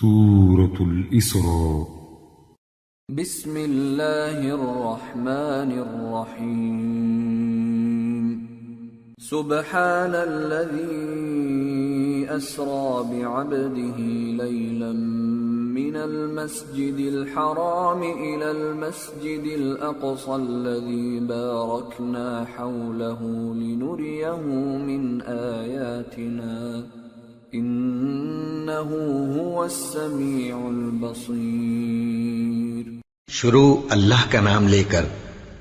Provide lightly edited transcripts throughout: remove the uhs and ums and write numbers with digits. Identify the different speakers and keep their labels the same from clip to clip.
Speaker 1: سورة الإسراء.
Speaker 2: بسم الله الرحمن الرحيم. سبحان الذي أسرى بعبده ليلا من المسجد الحرام إلى المسجد الأقصى الذي باركنا حوله لنريه من آياتنا إنه هو السميع البصير.
Speaker 3: شروع اللہ کا نام لے کر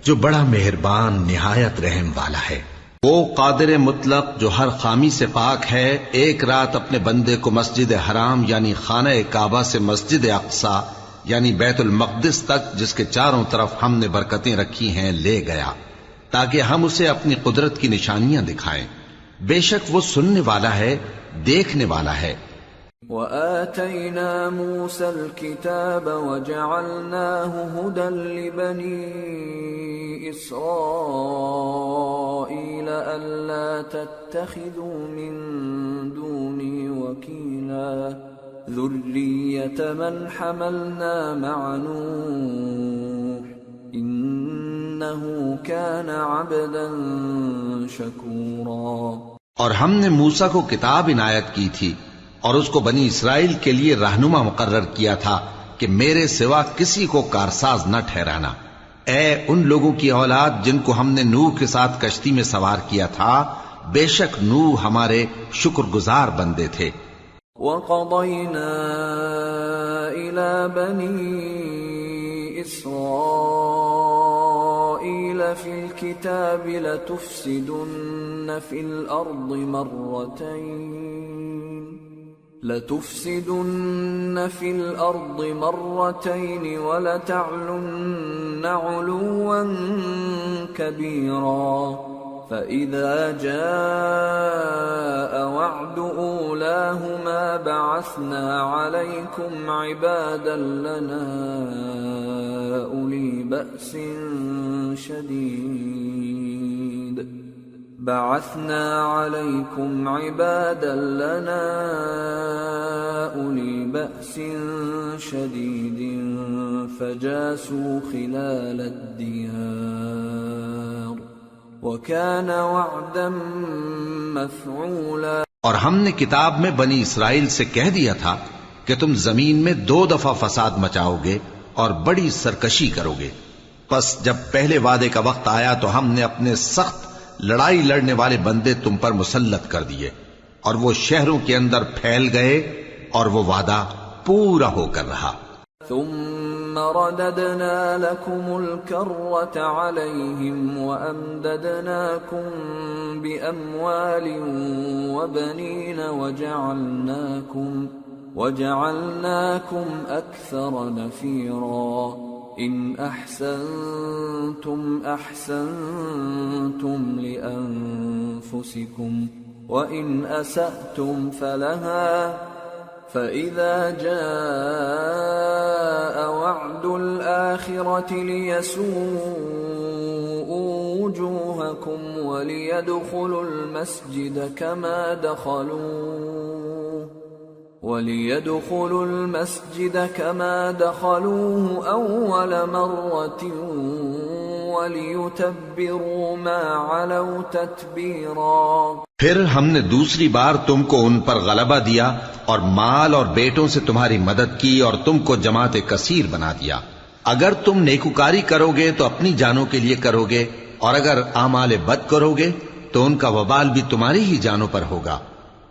Speaker 3: جو بڑا مہربان نہایت رحم والا ہے. وہ قادر مطلق جو ہر خامی سے پاک ہے، ایک رات اپنے بندے کو مسجد حرام یعنی خانہ کعبہ سے مسجد اقصی یعنی بیت المقدس تک، جس کے چاروں طرف ہم نے برکتیں رکھی ہیں، لے گیا تاکہ ہم اسے اپنی قدرت کی نشانیاں دکھائیں. بے شک وہ سننے والا ہے، دیکھنے والا ہے.
Speaker 2: وآتينا موسى الكتاب وجعلناه هدى لبني إسرائيل ألا تتخذوا من دوني وكيلا ذرية من حملنا مع نوح إنه كان عبدا شكورا.
Speaker 3: اور ہم نے موسیٰ کو کتاب عنایت کی تھی اور اس کو بنی اسرائیل کے لیے رہنما مقرر کیا تھا کہ میرے سوا کسی کو کارساز نہ ٹھہرانا. اے ان لوگوں کی اولاد جن کو ہم نے نوح کے ساتھ کشتی میں سوار کیا تھا، بے شک نوح ہمارے شکر گزار بندے تھے.
Speaker 2: وَقَضَيْنَا إِلَى بَنِي إِسْرَائِيلَ فِي الْكِتَابِ لَتُفْسِدُنَّ فِي الْأَرْضِ مَرَّتَيْنِ وَلَتَعْلُنَّ عُلُوًّا كَبِيرًا. فَإِذَا جَاءَ وَعْدُ أُولَاهُمَا بَعَثْنَا عَلَيْكُمْ عِبَادًا لَنَا أُولِي بَأْسٍ شَدِيدٍ فَجَاسُوا خِلَالَ الدِّيَارِ وَكَانَ وَعْدًا مَفْعُولًا.
Speaker 3: اور ہم نے کتاب میں بنی اسرائیل سے کہہ دیا تھا کہ تم زمین میں 2 دفعہ فساد مچاؤ گے اور بڑی سرکشی کرو گے. پس جب پہلے وعدے کا وقت آیا تو ہم نے اپنے سخت لڑائی لڑنے والے بندے تم پر مسلط کر دیے اور وہ شہروں کے اندر پھیل گئے اور وہ وعدہ پورا ہو کر رہا.
Speaker 2: ثم رددنا لكم الكرة عليهم وأمددناكم بأموال وبنين وجعلناكم أكثر نفيرا. إن أحسنتم أحسنتم لأنفسكم وإن أسأتم فلها. فإذا جاء وعد الآخرة ليسوءوا وجوهكم وليدخلوا المسجد كما دخلوه أول مرة وَلِيُتَبِّرُوا مَا عَلَوْا تَتْبِيرًا.
Speaker 3: پھر ہم نے دوسری بار تم کو ان پر غلبہ دیا اور مال اور بیٹوں سے تمہاری مدد کی اور تم کو جماعت کثیر بنا دیا. اگر تم نیکوکاری کرو گے تو اپنی جانوں کے لیے کرو گے، اور اگر اعمال بد کرو گے تو ان کا وبال بھی تمہاری ہی جانوں پر ہوگا.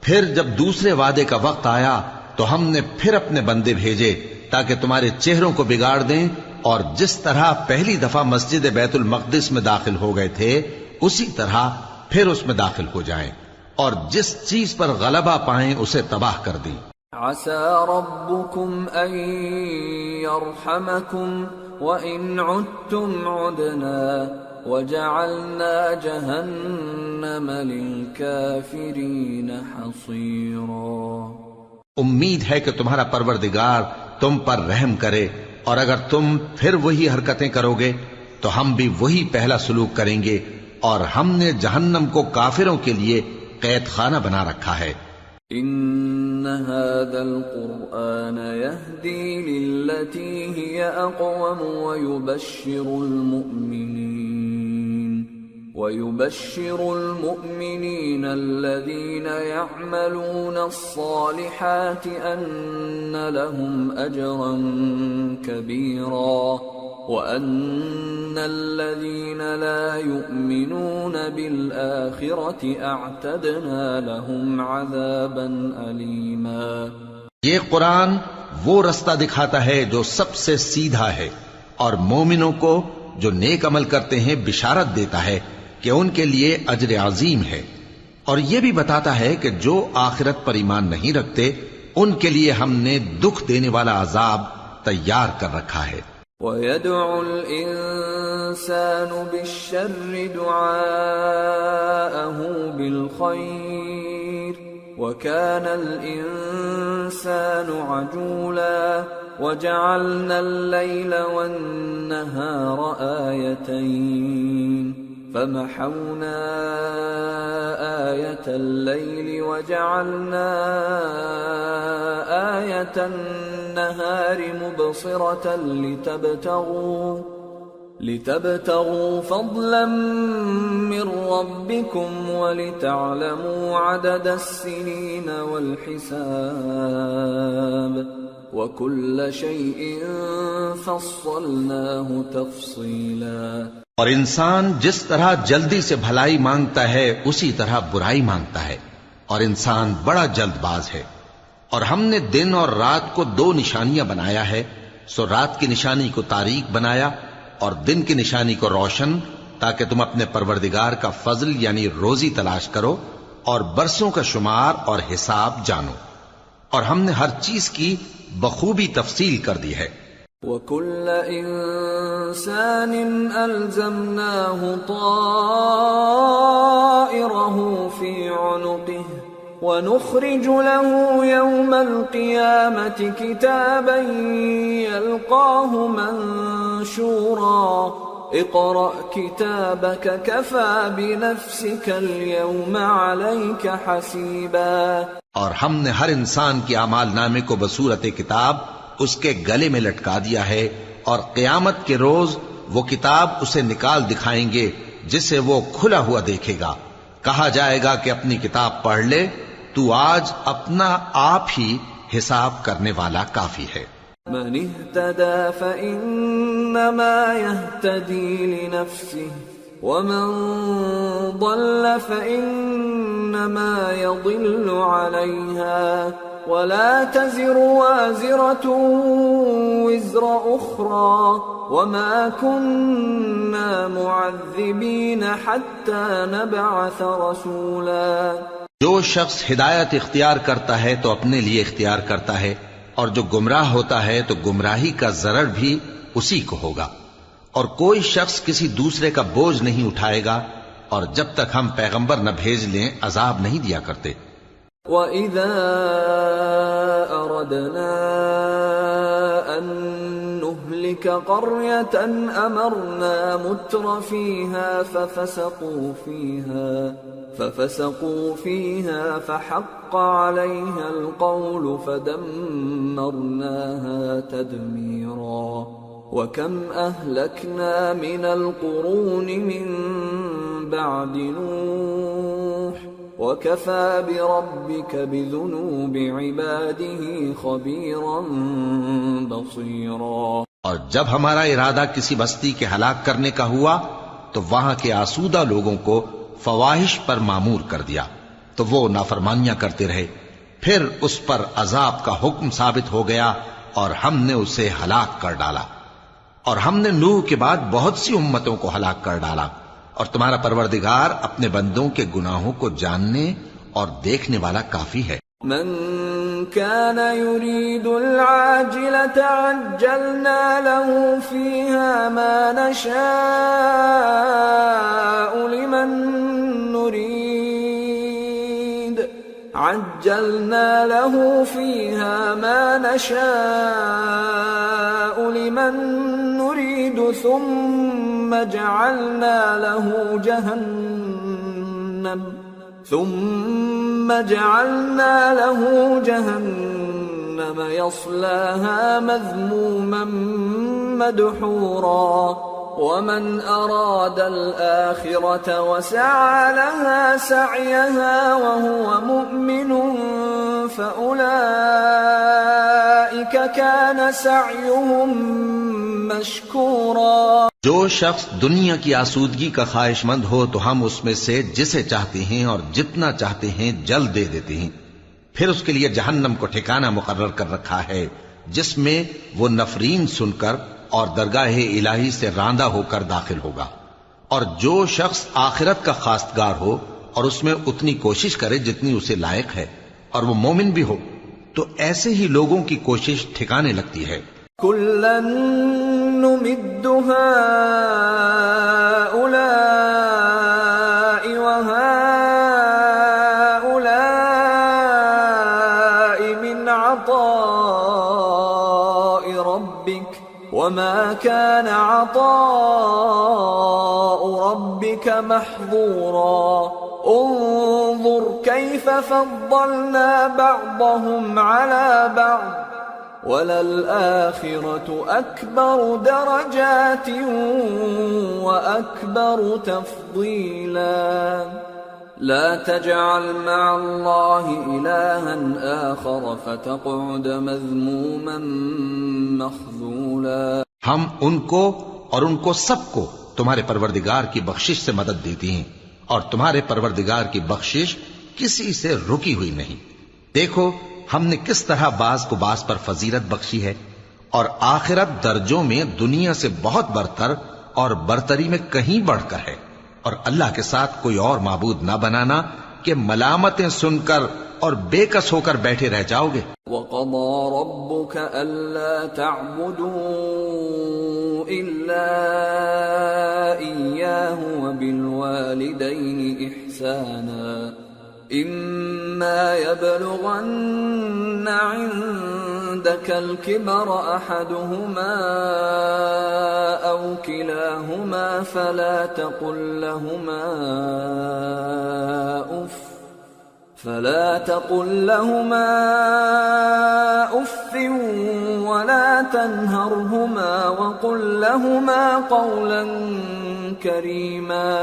Speaker 3: پھر جب دوسرے وعدے کا وقت آیا تو ہم نے پھر اپنے بندے بھیجے تاکہ تمہارے چہروں کو بگاڑ دیں، اور جس طرح پہلی دفعہ مسجد بیت المقدس میں داخل ہو گئے تھے اسی طرح پھر اس میں داخل ہو جائیں، اور جس چیز پر غلبہ پائیں اسے تباہ کر دیں.
Speaker 2: عسى ربكم أن يرحمكم وإن عدتم عدنا وجعلنا جهنم للكافرين حصيرا.
Speaker 3: امید ہے کہ تمہارا پروردگار تم پر رحم کرے، اور اگر تم پھر وہی حرکتیں کرو گے تو ہم بھی وہی پہلا سلوک کریں گے، اور ہم نے جہنم کو کافروں کے لیے قید خانہ بنا رکھا ہے.
Speaker 2: إن هذا القرآن يهدي للتي هي أقوم ويبشر المؤمنين الذين يعملون الصالحات أن لهم أجرا كبيرا وأن الذين لا يؤمنون بالآخرة أعتدنا لهم عذابا أليما۔
Speaker 3: یہ قرآن وہ رستہ دکھاتا ہے جو سب سے سیدھا ہے، اور مومنوں کو جو نیک عمل کرتے ہیں بشارت دیتا ہے کہ ان کے لیے اجر عظیم ہے، اور یہ بھی بتاتا ہے کہ جو آخرت پر ایمان نہیں رکھتے ان کے لیے ہم نے دکھ دینے والا عذاب تیار کر رکھا ہے۔
Speaker 2: وَيَدْعُ الْإِنسَانُ بِالشَّرِّ دُعَاءَهُ بِالْخَيْرِ وَكَانَ الْإِنسَانُ عَجُولًا وَجَعَلْنَا اللَّيْلَ وَالنَّهَارَ آيَتَيْنِ فمحونا آية الليل وجعلنا آية النهار مبصرة لتبتغوا فضلا من ربكم ولتعلموا عدد السنين والحساب وكل شيء فصلناه تفصيلا۔
Speaker 3: اور انسان جس طرح جلدی سے بھلائی مانگتا ہے اسی طرح برائی مانگتا ہے، اور انسان بڑا جلد باز ہے۔ اور ہم نے دن اور رات کو دو نشانیاں بنایا ہے، سو رات کی نشانی کو تاریک بنایا اور دن کی نشانی کو روشن، تاکہ تم اپنے پروردگار کا فضل یعنی روزی تلاش کرو اور برسوں کا شمار اور حساب جانو، اور ہم نے ہر چیز کی بخوبی تفصیل کر دی ہے۔
Speaker 2: وَكُلَّ إِنسَانٍ أَلْزَمْنَاهُ طَائِرَهُ فِي عُنُقِهِ وَنُخْرِجُ لَهُ يَوْمَ الْقِيَامَةِ كِتَابًا يَلْقَاهُ مَنشُورًا اقْرَأْ كِتَابَكَ كَفَى بِنَفْسِكَ الْيَوْمَ عَلَيْكَ حَسِيبًا۔
Speaker 3: اور ہم نے ہر انسان کی اعمال نامے کو بصورت کتاب اس کے گلے میں لٹکا دیا ہے، اور قیامت کے روز وہ کتاب اسے نکال دکھائیں گے جسے وہ کھلا ہوا دیکھے گا۔ کہا جائے گا کہ اپنی کتاب پڑھ لے، تو آج اپنا آپ ہی حساب کرنے والا کافی ہے۔
Speaker 2: من اهتدى فإنما يهتدي لنفسه ومن ضل فإنما يضل عليها ولا تزر وازرة وزر أخرى وما كنا معذبين حتى نبعث رسولا۔
Speaker 3: جو شخص ہدایت اختیار کرتا ہے تو اپنے لیے اختیار کرتا ہے، اور جو گمراہ ہوتا ہے تو گمراہی کا ضرر بھی اسی کو ہوگا، اور کوئی شخص کسی دوسرے کا بوجھ نہیں اٹھائے گا، اور جب تک ہم پیغمبر نہ بھیج لیں عذاب نہیں دیا کرتے۔
Speaker 2: وَإِذَا أَرَدْنَا أَن نُهْلِكَ قَرْيَةً أَمَرْنَا مُتْرَ فِيهَا فَفَسَقُوا فِيهَا فَحَقَّ عَلَيْهَا الْقَوْلُ فَدَمَّرْنَاهَا تَدْمِيرًا۔ وَكَمْ أَهْلَكْنَا مِنَ الْقُرُونِ مِنْ بَعْدِ نُوحٍ وَكَفَى بِرَبِّكَ بِذُنُوبِ عِبَادِهِ خَبِيرًا بَصِيرًا۔
Speaker 3: اور جب ہمارا ارادہ کسی بستی کے ہلاک کرنے کا ہوا تو وہاں کے آسودہ لوگوں کو فواحش پر معمور کر دیا، تو وہ نافرمانیاں کرتے رہے، پھر اس پر عذاب کا حکم ثابت ہو گیا اور ہم نے اسے ہلاک کر ڈالا۔ اور ہم نے نوح کے بعد بہت سی امتوں کو ہلاک کر ڈالا، اور تمہارا پروردگار اپنے بندوں کے گناہوں کو جاننے اور دیکھنے والا کافی ہے۔
Speaker 2: من كان يريد العاجلة عجلنا له فيها ما نشاء لمن نريد ثم جعلنا له ثم جعلنا له جهنم يصلاها مذموما مدحورا ومن أراد الآخرة وسعى لها سعيها وهو مؤمن فأولئك كان سعيهم مشكورا۔
Speaker 3: جو شخص دنیا کی آسودگی کا خواہش مند ہو تو ہم اس میں سے جسے چاہتے ہیں اور جتنا چاہتے ہیں جلد دے دیتے ہیں، پھر اس کے لیے جہنم کو ٹھکانہ مقرر کر رکھا ہے جس میں وہ نفرین سن کر اور درگاہ الہی سے راندہ ہو کر داخل ہوگا۔ اور جو شخص آخرت کا خواستگار ہو اور اس میں اتنی کوشش کرے جتنی اسے لائق ہے اور وہ مومن بھی ہو تو ایسے ہی لوگوں کی کوشش ٹھکانے لگتی ہے۔
Speaker 2: كُلًّا نُمِدُّ هَؤُلَاءِ وَهَؤُلَاءِ مِنْ عَطَاءِ رَبِّكَ وَمَا كَانَ عَطَاءُ رَبِّكَ مَحْظُورًا انظر كيف فضلنا بعضهم على بعض وَلَلْآخِرَةُ أَكْبَرُ دَرَجَاتٍ وَأَكْبَرُ تَفْضِيلًا لَا تَجْعَلْ مَعَ اللَّهِ إِلَٰهًا آخَرَ فَتَقْعُدَ مَذْمُومًا مَخْذُولًا۔
Speaker 3: ہم ان کو اور ان کو سب کو تمہارے پروردگار کی بخشش سے مدد دیتی ہیں اور تمہارے پروردگار کی بخشش کسی سے رکی ہوئی نہیں۔ دیکھو ہم نے کس طرح بعض کو بعض پر فضیلت بخشی ہے، اور آخرت درجوں میں دنیا سے بہت برتر اور برتری میں کہیں بڑھ کر ہے، اور اللہ کے ساتھ کوئی اور معبود نہ بنانا کہ ملامتیں سن کر اور بے کس ہو کر بیٹھے رہ جاؤ گے۔
Speaker 2: وَقَضَى رَبُّكَ أَلَّا تَعْبُدُوا إِلَّا إِيَّاهُ وَبِالْوَالِدَيْنِ إِحْسَانًا إِمَّا يَبْلُغَنَّ عِندَكَ الْكِبَرَ أَحَدُهُمَا أَوْ كِلَاهُمَا فَلَا تقل لهما أف ولا تنهرهما وقل لهما قولا كريما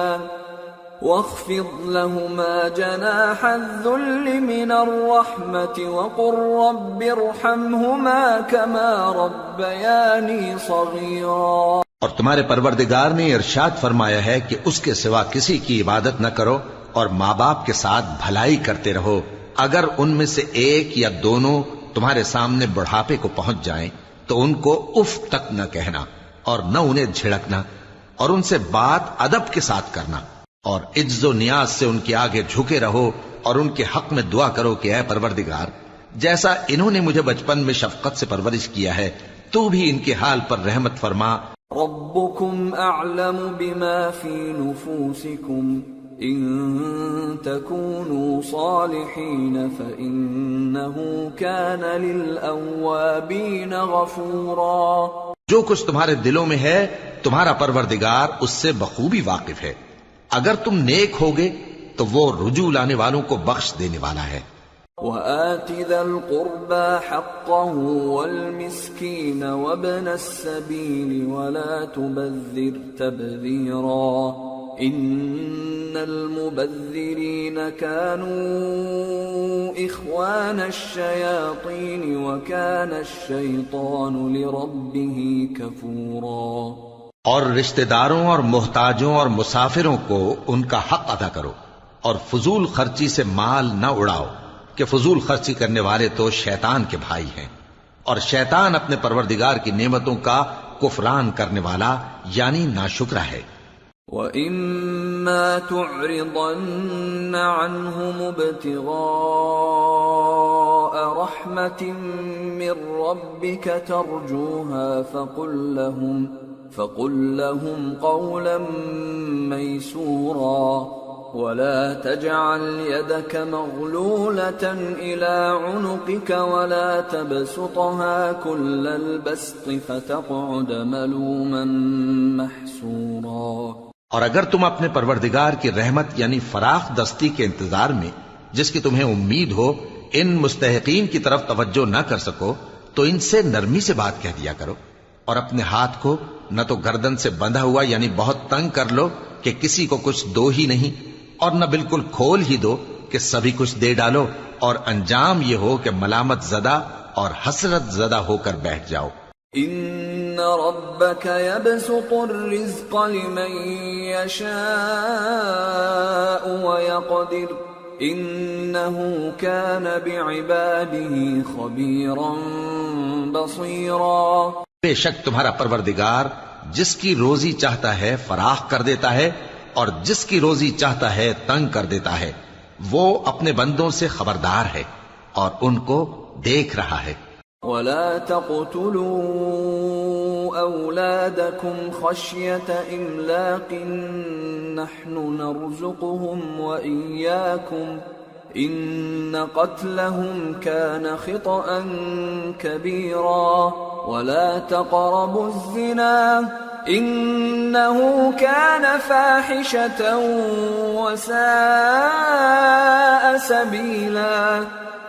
Speaker 2: واخفض لهما جناح الذل من الرحمة وقل رب ارحمهما كما ربياني صغيرا۔
Speaker 3: اور تمہارے پروردگار نے ارشاد فرمایا ہے کہ اس کے سوا کسی کی عبادت نہ کرو اور ماں باپ کے ساتھ بھلائی کرتے رہو، اگر ان میں سے ایک یا دونوں تمہارے سامنے بڑھاپے کو پہنچ جائیں تو ان کو اف تک نہ کہنا اور نہ انہیں جھڑکنا، اور ان سے بات ادب کے ساتھ کرنا، اور عجز و نیاز سے ان کے آگے جھکے رہو اور ان کے حق میں دعا کرو کہ اے پروردگار، جیسا انہوں نے مجھے بچپن میں شفقت سے پرورش کیا ہے تو بھی ان کے حال پر رحمت فرما۔
Speaker 2: ربكم أعلم بما في نفوسكم إن تكونوا صالحين فإنه كان للأوابين غفورا۔
Speaker 3: جو کچھ تمہارے دلوں میں ہے تمہارا پروردگار اس سے بخوبی واقف ہے، اگر تم نیک ہوگے تو وہ رجوع لانے والوں کو بخش دینے والا ہے۔
Speaker 2: وآت ذا القربى حقه والمسكين وابن السبيل ولا تبذر تبذيرا إن المبذرين كانوا إخوان الشياطين وكان الشيطان لربه كفورا۔
Speaker 3: اور رشتہ داروں اور محتاجوں اور مسافروں کو ان کا حق ادا کرو، اور فضول خرچی سے مال نہ اڑاؤ کہ فضول خرچی کرنے والے تو شیطان کے بھائی ہیں، اور شیطان اپنے پروردگار کی نعمتوں کا کفران کرنے والا یعنی ناشکرا ہے۔
Speaker 2: وَإِمَّا تُعْرِضَنَّ عَنْهُمُ ابْتِغَاءَ رَحْمَةٍ مِّن رَّبِّكَ تَرْجُوهَا فَقُل لَّهُمْ قَوْلًا مَّيْسُورًا وَلَا تَجْعَلْ يَدَكَ مَغْلُولَةً إِلَىٰ عُنُقِكَ وَلَا تَبْسُطْهَا كُلَّ الْبَسْطِ فَتَقْعُدَ مَلُومًا مَّحْسُورًا۔
Speaker 3: اور اگر تم اپنے پروردگار کی رحمت یعنی فراخ دستی کے انتظار میں جس کی تمہیں امید ہو ان مستحقین کی طرف توجہ نہ کر سکو تو ان سے نرمی سے بات کہہ دیا کرو، اور اپنے ہاتھ کو نہ تو گردن سے بندھا ہوا یعنی بہت تنگ کر لو کہ کسی کو کچھ دو ہی نہیں، اور نہ بالکل کھول ہی دو کہ سبھی کچھ دے ڈالو، اور انجام یہ ہو کہ ملامت زدہ اور حسرت زدہ ہو کر بیٹھ جاؤ۔
Speaker 2: ان ربك يبسط الرزق لمن يشاء ويقدر انه كان بعباده خبيرا بصيرا۔
Speaker 3: بے شک تمہارا پروردگار جس کی روزی چاہتا ہے فراخ کر دیتا ہے اور جس کی روزی چاہتا ہے تنگ کر دیتا ہے، وہ اپنے بندوں سے خبردار ہے اور ان کو دیکھ رہا ہے۔
Speaker 2: ولا تقتلوا أولادكم خشية إملاق نحن نرزقهم وإياكم إن قتلهم كان خطأ كبيرا ولا تقربوا الزنا إنه كان فاحشة وساء سبيلا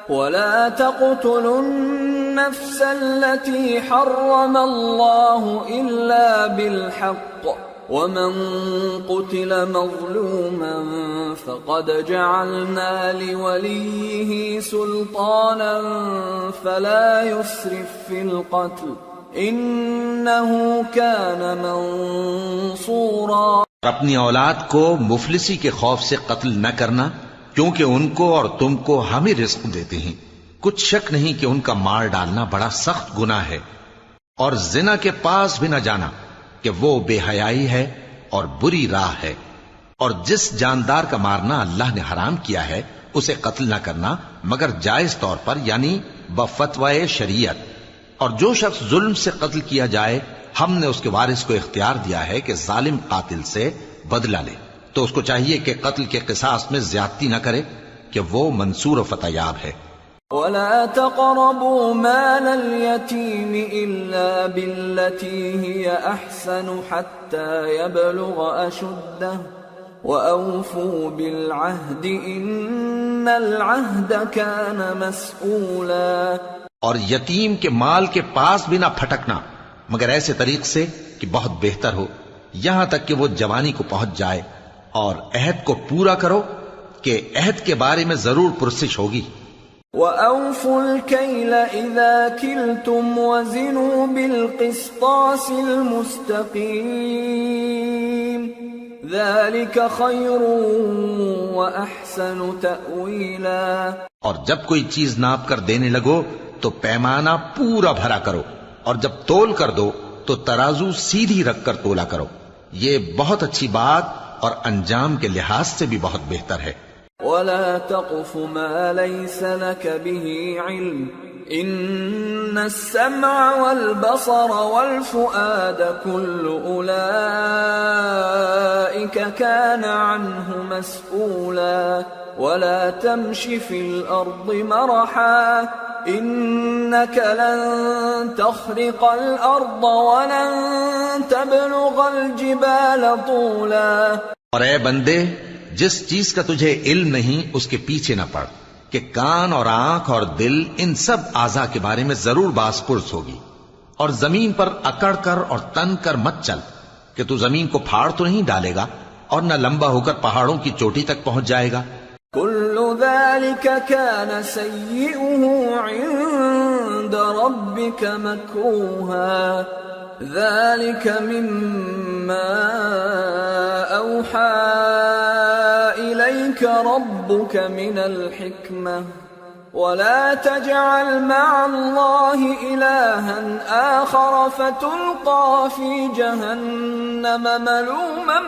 Speaker 2: ولا تقتلوا النفس التي حرم الله إلا بالحق ومن قتل مظلوما فقد جعلنا لوليه سلطانا فلا يسرف في القتل إنه كان منصورا۔
Speaker 3: اپنی اولاد کو مفلسی کے خوف سے قتل نہ کرنا، کیونکہ ان کو اور تم کو ہم ہی رزق دیتے ہیں، کچھ شک نہیں کہ ان کا مار ڈالنا بڑا سخت گناہ ہے، اور زنا کے پاس بھی نہ جانا کہ وہ بے حیائی ہے اور بری راہ ہے، اور جس جاندار کا مارنا اللہ نے حرام کیا ہے اسے قتل نہ کرنا مگر جائز طور پر یعنی بفتوائے شریعت، اور جو شخص ظلم سے قتل کیا جائے ہم نے اس کے وارث کو اختیار دیا ہے کہ ظالم قاتل سے بدلہ لے، تو اس کو چاہیے کہ قتل کے قصاص میں زیادتی نہ کرے کہ وہ منصور و فتح یاب ہے۔
Speaker 2: ولا تقربوا مال اليتيم إلا بالتي هي أحسن حتى يبلغ أشده وأوفوا بالعهد إن العهد كان مسؤولا۔
Speaker 3: اور یتیم کے مال کے پاس بھی نہ پھٹکنا مگر ایسے طریق سے کہ بہت بہتر ہو، یہاں تک کہ وہ جوانی کو پہنچ جائے، اور عہد کو پورا کرو کہ عہد کے بارے میں ضرور پرسش ہوگی۔
Speaker 2: وَأَوْفُوا الْكَيْلَ إِذَا كِلْتُمْ وَزِنُوا بِالْقِسْطَاسِ الْمُسْتَقِيمِ ذَلِكَ خَيْرٌ وَأَحْسَنُ تَأْوِيلًا۔
Speaker 3: اور جب کوئی چیز ناپ کر دینے لگو تو پیمانہ پورا بھرا کرو، اور جب تول کر دو تو ترازو سیدھی رکھ کر تولا کرو، یہ بہت اچھی بات اور انجام کے لحاظ سے بھی بہت بہتر ہے۔
Speaker 2: وَلَا تَقْفُ مَا لَيْسَ لَكَ بِهِ عِلْمٌ إِنَّ السَّمْعَ وَالْبَصَرَ وَالْفُؤَادَ كُلُّ أُولَئِكَ كَانَ عَنْهُ مَسْئُولًا وَلَا تَمْشِ فِي الْأَرْضِ مَرَحًا إِنَّكَ لَن تَخْرِقَ الْأَرْضَ وَلَن تَبْلُغَ الْجِبَالَ طُولًا۔
Speaker 3: اور اے بندے، جس چیز کا تجھے علم نہیں اس کے پیچھے نہ پڑ کہ کان اور آنکھ اور دل ان سب اعضاء کے بارے میں ضرور باس پرس ہوگی، اور زمین پر اکڑ کر اور تن کر مت چل کہ تو زمین کو پھاڑ تو نہیں ڈالے گا اور نہ لمبا ہو کر پہاڑوں کی چوٹی تک پہنچ جائے گا۔
Speaker 2: كل ذلك كان سيئه عند ربك مكروها ذلك مما أوحى إليك ربك من الحكمة ولا تجعل مع الله إلها آخر فتلقى في جهنم ملوما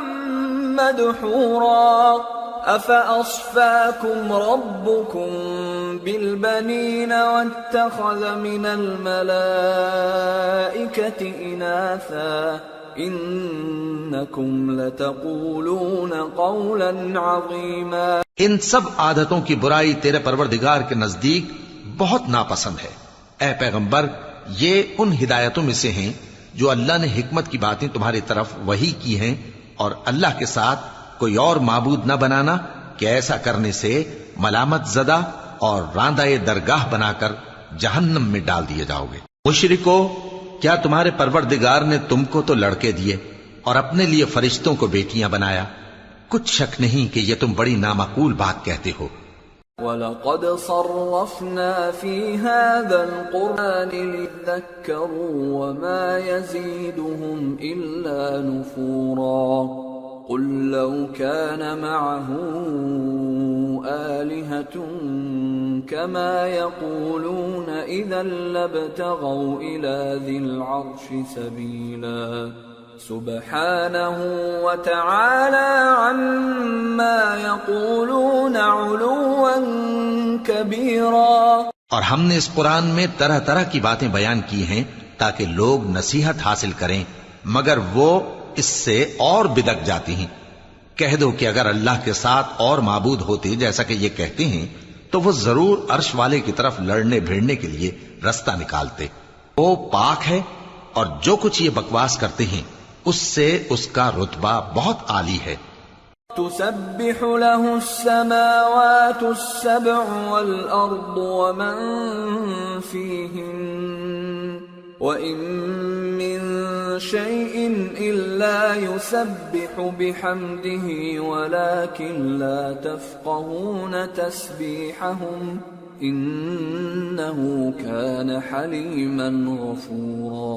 Speaker 2: مدحورا أفأصفاكم ربكم بالبنين واتخذ من الملائكة إناثا إنكم لتقولون قولا عظيما۔
Speaker 3: ان سب عادتوں کی برائی تیرے پروردگار کے نزدیک بہت ناپسند ہے۔ اے پیغمبر، یہ ان ہدایتوں میں سے ہیں جو اللہ نے حکمت کی باتیں تمہاری طرف وحی کی ہیں اور اللہ کے ساتھ کوئی اور معبود نہ بنانا کہ ایسا کرنے سے ملامت زدہ اور راندہ درگاہ بنا کر جہنم میں ڈال دیے جاؤ گے۔ مشرکو، کیا تمہارے پروردگار نے تم کو تو لڑکے دیے اور اپنے لیے فرشتوں کو بیٹیاں بنایا؟ کچھ شک نہیں کہ یہ تم بڑی نامعقول بات کہتے ہو۔
Speaker 2: وَلَقَدْ صَرَّفْنَا فِي هَذَا الْقُرْآنِ لِيَذَّكَّرُوا وَمَا يَزِيدُهُمْ إِلَّا نُفُورًا قُلْ لَوْ كَانَ مَعَهُ آلِهَةٌ كَمَا يَقُولُونَ إِذًا لَابْتَغَوْا إِلَى ذِي الْعَرْشِ سَبِيلًا سبحانه وتعالى عما يقولون علوا كبيرا۔
Speaker 3: اور ہم نے اس قرآن میں طرح طرح کی باتیں بیان کی ہیں تاکہ لوگ نصیحت حاصل کریں، مگر وہ اس سے اور بدک جاتی ہیں۔ کہہ دو کہ اگر اللہ کے ساتھ اور معبود ہوتے جیسا کہ یہ کہتے ہیں تو وہ ضرور عرش والے کی طرف لڑنے بھیڑنے کے لیے رستہ نکالتے۔ وہ پاک ہے اور جو کچھ یہ بکواس کرتے ہیں اس سے اس کا رتبہ بہت عالی ہے۔
Speaker 2: تسبح له السماوات السبع والأرض ومن فيهن وإن من شيء إلا يسبح بحمده ولكن لا تفقهون تسبيحهم إنه كان حليما غفورا۔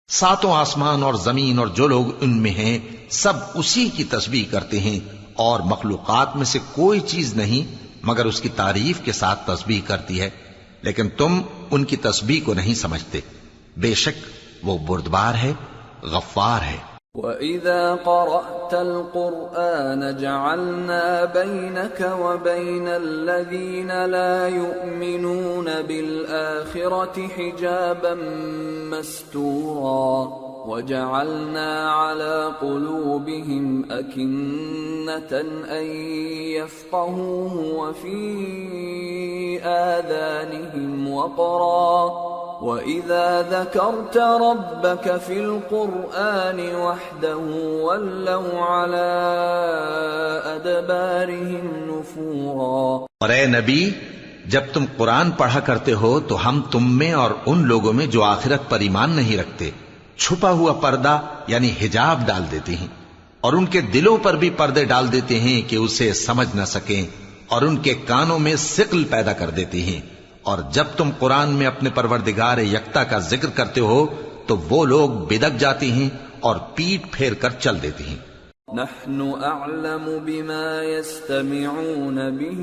Speaker 3: ساتوں آسمان اور زمین اور جو لوگ ان میں ہیں سب اسی کی تسبیح کرتے ہیں، اور مخلوقات میں سے کوئی چیز نہیں مگر اس کی تعریف کے ساتھ تسبیح کرتی ہے، لیکن تم ان کی تسبیح کو نہیں سمجھتے۔ بے شک وہ بردبار ہے، غفار ہے۔
Speaker 2: وَإِذَا قَرَأْتَ الْقُرْآنَ جَعَلْنَا بَيْنَكَ وَبَيْنَ الَّذِينَ لَا يُؤْمِنُونَ بِالْآخِرَةِ حِجَابًا مَسْتُورًا وَجَعَلْنَا عَلَى قُلُوبِهِمْ أَكِنَّةً أَن يَفْقَهُوهُ وَفِي آذَانِهِمْ وَقْرًا وَإِذَا ذَكَرْتَ رَبَّكَ فِي الْقُرْآنِ وَحْدَهُ وَلَّوْا عَلَى أَدْبَارِهِمْ نُفُورًا۔
Speaker 3: اور اے نبی، جب تم قرآن پڑھا کرتے ہو تو ہم تم میں اور ان لوگوں میں جو آخرت پر ایمان نہیں رکھتے چھپا ہوا پردہ یعنی حجاب ڈال دیتے ہیں، اور ان کے دلوں پر بھی پردے ڈال دیتے ہیں کہ اسے سمجھ نہ سکیں، اور ان کے کانوں میں ثقل پیدا کر دیتے ہیں۔ اور جب تم قرآن میں اپنے پروردگار یکتا کا ذکر کرتے ہو تو وہ لوگ بدک جاتے ہیں اور پیٹ پھیر کر چل دیتے ہیں۔
Speaker 2: نحن اعلم بما يستمعون به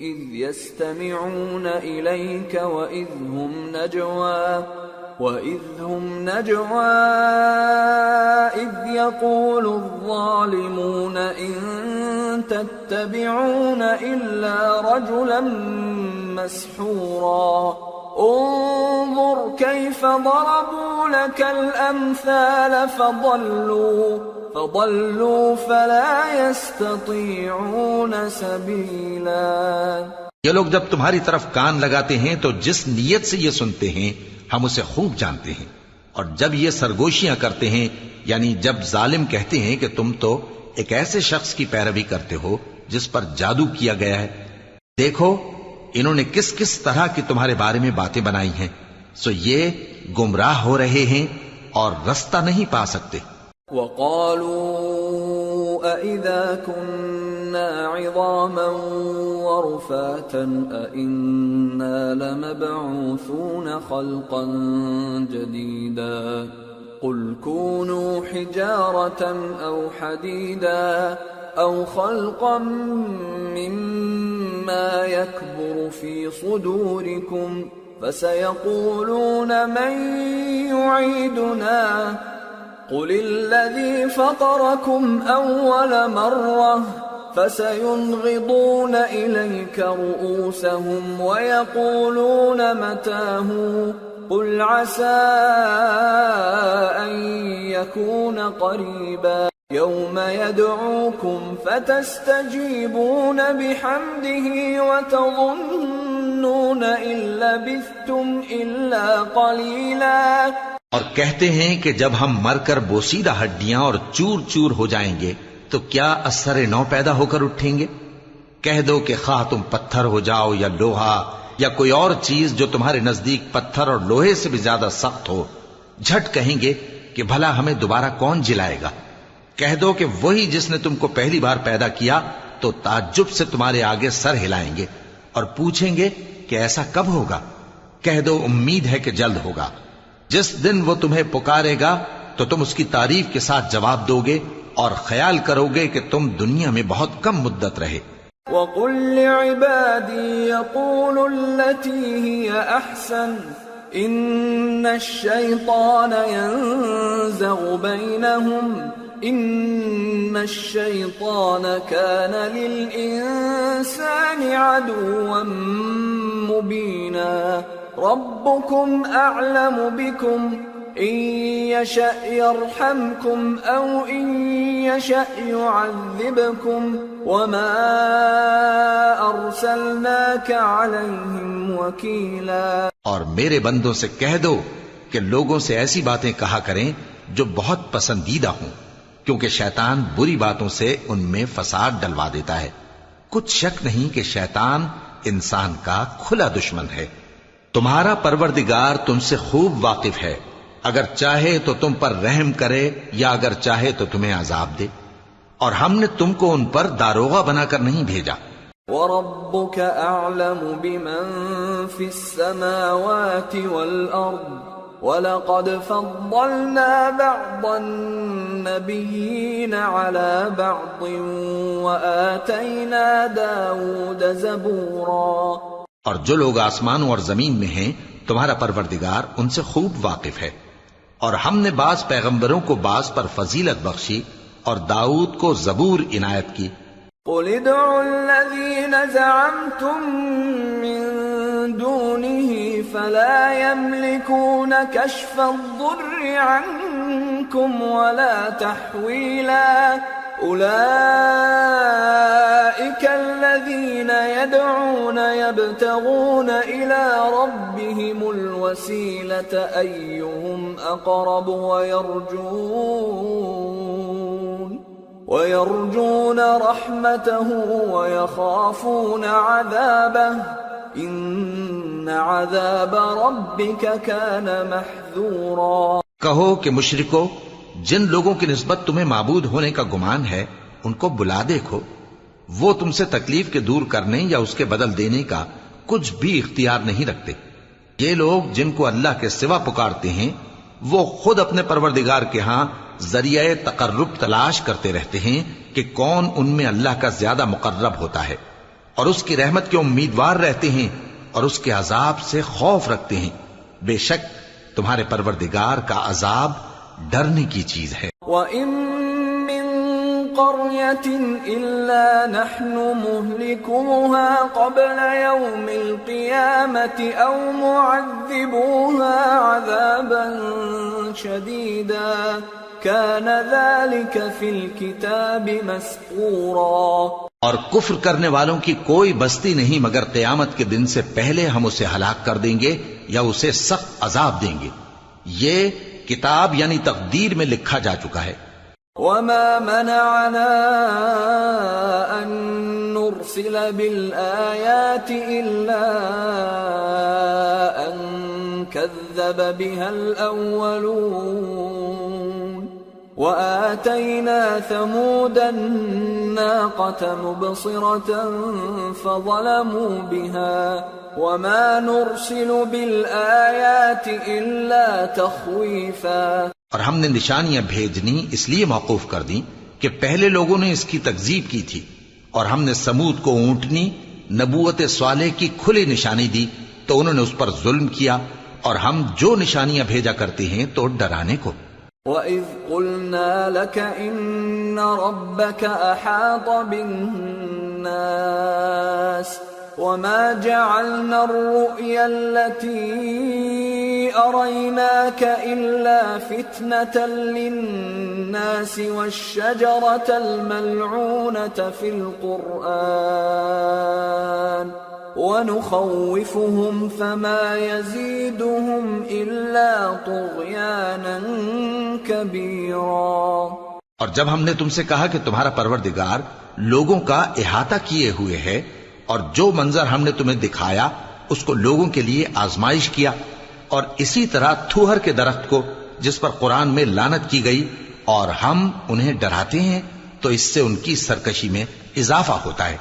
Speaker 2: اذ يستمعون اليك واذ هم نجوى اذ يقول الظالمون ان تتبعون الا رجلا مسحورا انظر كيف ضربوا لك الامثال فضلوا فلا يستطيعون سبيلا۔
Speaker 3: یہ لوگ جب تمہاری طرف کان لگاتے ہیں تو جس نیت سے یہ سنتے ہیں ہم اسے خوب جانتے ہیں، اور جب یہ سرگوشیاں کرتے ہیں یعنی جب ظالم کہتے ہیں کہ تم تو ایک ایسے شخص کی پیروی کرتے ہو جس پر جادو کیا گیا ہے، دیکھو انہوں نے کس کس طرح کی تمہارے بارے میں باتیں بنائی ہیں، سو یہ گمراہ ہو رہے ہیں اور رستہ نہیں پا سکتے۔
Speaker 2: وَقَالُوا أَإِذَا كُنَّا عِظَامًا وَرُفَاتًا أَإِنَّا لَمَبْعُوثُونَ خَلْقًا جَدِيدًا قُلْ كُونُوا حِجَارَةً أَوْ حَدِيدًا أَوْ خَلْقًا مِّمَّا يَكْبُرُ فِي صُدُورِكُمْ فَسَيَقُولُونَ مَن يُعِيدُنَا قُلِ الَّذِي فَطَرَكُمْ أَوَّلَ مَرَّةٍ فَسَيُنْغِضُونَ إِلَيْكَ رُؤُوسَهُمْ وَيَقُولُونَ مَتَىٰ هُوَ قُلْ عَسَىٰ أَن يَكُونَ قَرِيبًا يَوْمَ يَدْعُوكُمْ فَتَسْتَجِيبُونَ بِحَمْدِهِ وَتَظُنُّونَ إِن لَّبِثْتُمْ إِلَّا قَلِيلًا۔
Speaker 3: اور کہتے ہیں کہ جب ہم مر کر بوسیدہ ہڈیاں اور چور چور ہو جائیں گے تو کیا اثر نو پیدا ہو کر اٹھیں گے؟ کہہ دو کہ خواہ تم پتھر ہو جاؤ یا لوہا یا کوئی اور چیز جو تمہارے نزدیک پتھر اور لوہے سے بھی زیادہ سخت ہو، جھٹ کہیں گے کہ بھلا ہمیں دوبارہ کون جلائے گا؟ کہہ دو کہ وہی جس نے تم کو پہلی بار پیدا کیا، تو تعجب سے تمہارے آگے سر ہلائیں گے اور پوچھیں گے کہ ایسا کب ہوگا؟ کہہ دو امید ہے کہ جلد ہوگا۔ جس دن وہ تمہیں پکارے گا تو تم اس کی تعریف کے ساتھ جواب دو گے اور خیال کرو گے کہ تم دنیا میں بہت کم مدت رہے۔
Speaker 2: وَقُلْ لِعِبَادِي يَقُولُوا الَّتِي هِيَ أَحْسَنُ إِنَّ الشَّيْطَانَ يَنزَغُ بَيْنَهُمْ إِنَّ الشَّيْطَانَ كَانَ لِلْإِنسَانِ عَدُوًّا مُبِينًا رَبُّكُمْ أَعْلَمُ بِكُمْ إِن يَشَأْ يَرْحَمْكُمْ أَوْ إِن يَشَأْ يُعَذِّبْكُمْ وَمَا أَرْسَلْنَاكَ عَلَيْهِمْ وَكِيلًا۔
Speaker 3: اور میرے بندوں سے کہہ دو کہ لوگوں سے ایسی باتیں کہا کریں جو بہت پسندیدہ ہوں، کیونکہ شیطان بری باتوں سے ان میں فساد ڈلوا دیتا ہے۔ کچھ شک نہیں کہ شیطان انسان کا کھلا دشمن ہے۔ تمہارا پروردگار تم سے خوب واقف ہے، اگر چاہے تو تم پر رحم کرے یا اگر چاہے تو تمہیں عذاب دے، اور ہم نے تم کو ان پر داروغہ بنا کر نہیں بھیجا۔
Speaker 2: وَرَبُّكَ أَعْلَمُ بِمَن فِي السَّمَاوَاتِ وَالْأَرْضِ وَلَقَدْ فَضَّلْنَا بَعْضَ النَّبِيِّينَ عَلَى بَعْضٍ وَآتَيْنَا دَاوُودَ زَبُورًا۔
Speaker 3: اور جو لوگ آسمانوں اور زمین میں ہیں تمہارا پروردگار ان سے خوب واقف ہے، اور ہم نے بعض پیغمبروں کو بعض پر فضیلت بخشی اور داؤد کو زبور عنایت کی۔
Speaker 2: قُلِ ادْعُوا الَّذِينَ زَعَمْتُم مِّن دُونِهِ فَلَا يَمْلِكُونَ كَشْفَ الضُّرِّ عَنكُمْ وَلَا تَحْوِيلًا أُولَئِكَ الَّذِينَ يَدْعُونَ يَبْتَغُونَ إِلَى رَبِّهِمُ الْوَسِيلَةَ أَيُّهُمْ أَقْرَبُ وَيَرْجُونَ رَحْمَتَهُ وَيَخَافُونَ عَذَابَهُ إِنَّ عَذَابَ رَبِّكَ كَانَ مَحْذُورًا۔
Speaker 3: کہو کہ مشرکو، جن لوگوں کی نسبت تمہیں معبود ہونے کا گمان ہے ان کو بلا دیکھو، وہ تم سے تکلیف کے دور کرنے یا اس کے بدل دینے کا کچھ بھی اختیار نہیں رکھتے۔ یہ لوگ جن کو اللہ کے سوا پکارتے ہیں وہ خود اپنے پروردگار کے ہاں ذریعہ تقرب تلاش کرتے رہتے ہیں کہ کون ان میں اللہ کا زیادہ مقرب ہوتا ہے، اور اس کی رحمت کے امیدوار رہتے ہیں اور اس کے عذاب سے خوف رکھتے ہیں۔ بے شک تمہارے پروردگار کا عذاب ڈرنے کی چیز ہے۔
Speaker 2: وَإِن مِّن قَرْيَةٍ إِلَّا نَحْنُ مُهْلِكُوهَا قَبْلَ يَوْمِ الْقِيَامَةِ أَوْ مُعَذِّبُوهَا عَذَابًا شَدِيدًا كَانَ ذَلِكَ فِي الْكِتَابِ مَسْطُورًا۔
Speaker 3: اور کفر کرنے والوں کی کوئی بستی نہیں مگر قیامت کے دن سے پہلے ہم اسے ہلاک کر دیں گے یا اسے سخت عذاب دیں گے، یہ کتاب یعنی تقدیر میں لکھا جا چکا ہے۔
Speaker 2: وَمَا مَنَعَنَا أَن نُرْسِلَ بِالْآيَاتِ إِلَّا أَن كَذَّبَ بِهَا الْأَوَّلُونَ وَآتَيْنَا ثَمُودَ النَّاقَةَ مُبْصِرَةً فَظَلَمُوا بِهَا وَمَا نُرْسِلُ بِالْآيَاتِ إِلَّا تَخْوِيفًا۔
Speaker 3: اور ہم نے نشانیاں بھیجنی اس لیے موقوف کر دیں کہ پہلے لوگوں نے اس کی تکذیب کی تھی، اور ہم نے سمود کو اونٹنی نبوت صالح کی کھلی نشانی دی تو انہوں نے اس پر ظلم کیا، اور ہم جو نشانیاں بھیجا کرتے ہیں تو ڈرانے کو۔
Speaker 2: وَإِذْ قُلْنَا لَكَ إِنَّ رَبَّكَ أَحَاطَ بِالنَّاسِ وَمَا جَعَلْنَا الرُّؤْيَا الَّتِي أَرَيْنَاكَ إِلَّا فِتْنَةً لِلنَّاسِ وَالشَّجَرَةَ الْمَلْعُونَةَ فِي الْقُرْآنِ وَنُخَوِّفُهُمْ فَمَا يَزِيدُهُمْ إِلَّا طُغْيَانًا كبيرا.
Speaker 3: اور جب ہم نے تم سے کہا کہ تمہارا پروردگار لوگوں کا احاطہ کیے ہوئے ہے اور جو منظر ہم نے تمہیں دکھایا اس کو لوگوں کے لیے آزمائش کیا، اور اسی طرح تھوہر کے درخت کو جس پر قرآن میں لعنت کی گئی، اور ہم انہیں ڈراتے ہیں تو اس سے ان کی سرکشی میں اضافہ ہوتا ہے.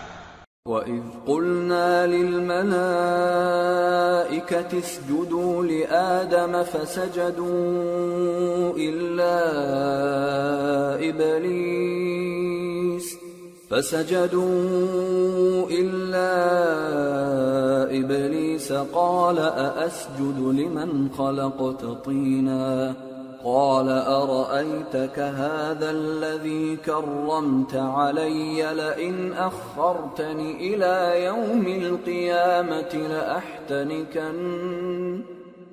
Speaker 2: وَإِذْ قُلْنَا لِلْمَلَائِكَةِ اسْجُدُوا لِآدَمَ فَسَجَدُوا إِلَّا إِبْلِيسَ قَالَ أَأَسْجُدُ لِمَنْ خَلَقْتَ طِينًا قال أرأيتك هذا الذي كرمت علي لئن أخرتني إلى يوم القيامة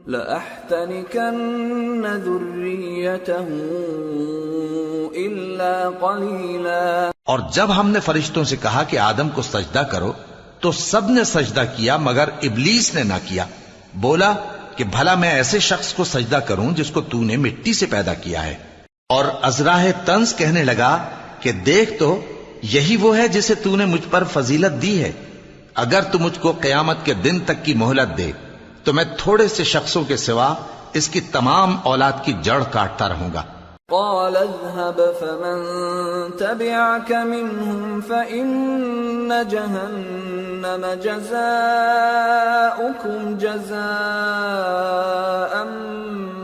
Speaker 2: لأحتنكن ذريته إلا قليلا.
Speaker 3: اور جب ہم نے فرشتوں سے کہا کہ آدم کو سجدہ کرو تو سب نے سجدہ کیا مگر ابلیس نے نہ کیا. بولا کہ بھلا میں ایسے شخص کو سجدہ کروں جس کو تو نے مٹی سے پیدا کیا ہے. اور ازراہ طنز کہنے لگا کہ دیکھ تو یہی وہ ہے جسے تو نے مجھ پر فضیلت دی ہے. اگر تو مجھ کو قیامت کے دن تک کی مہلت دے تو میں تھوڑے سے شخصوں کے سوا اس کی تمام اولاد کی جڑ کاٹتا رہوں گا.
Speaker 2: قال اذهب فمن تبعك منهم فإن جهنم جزاؤكم جزاء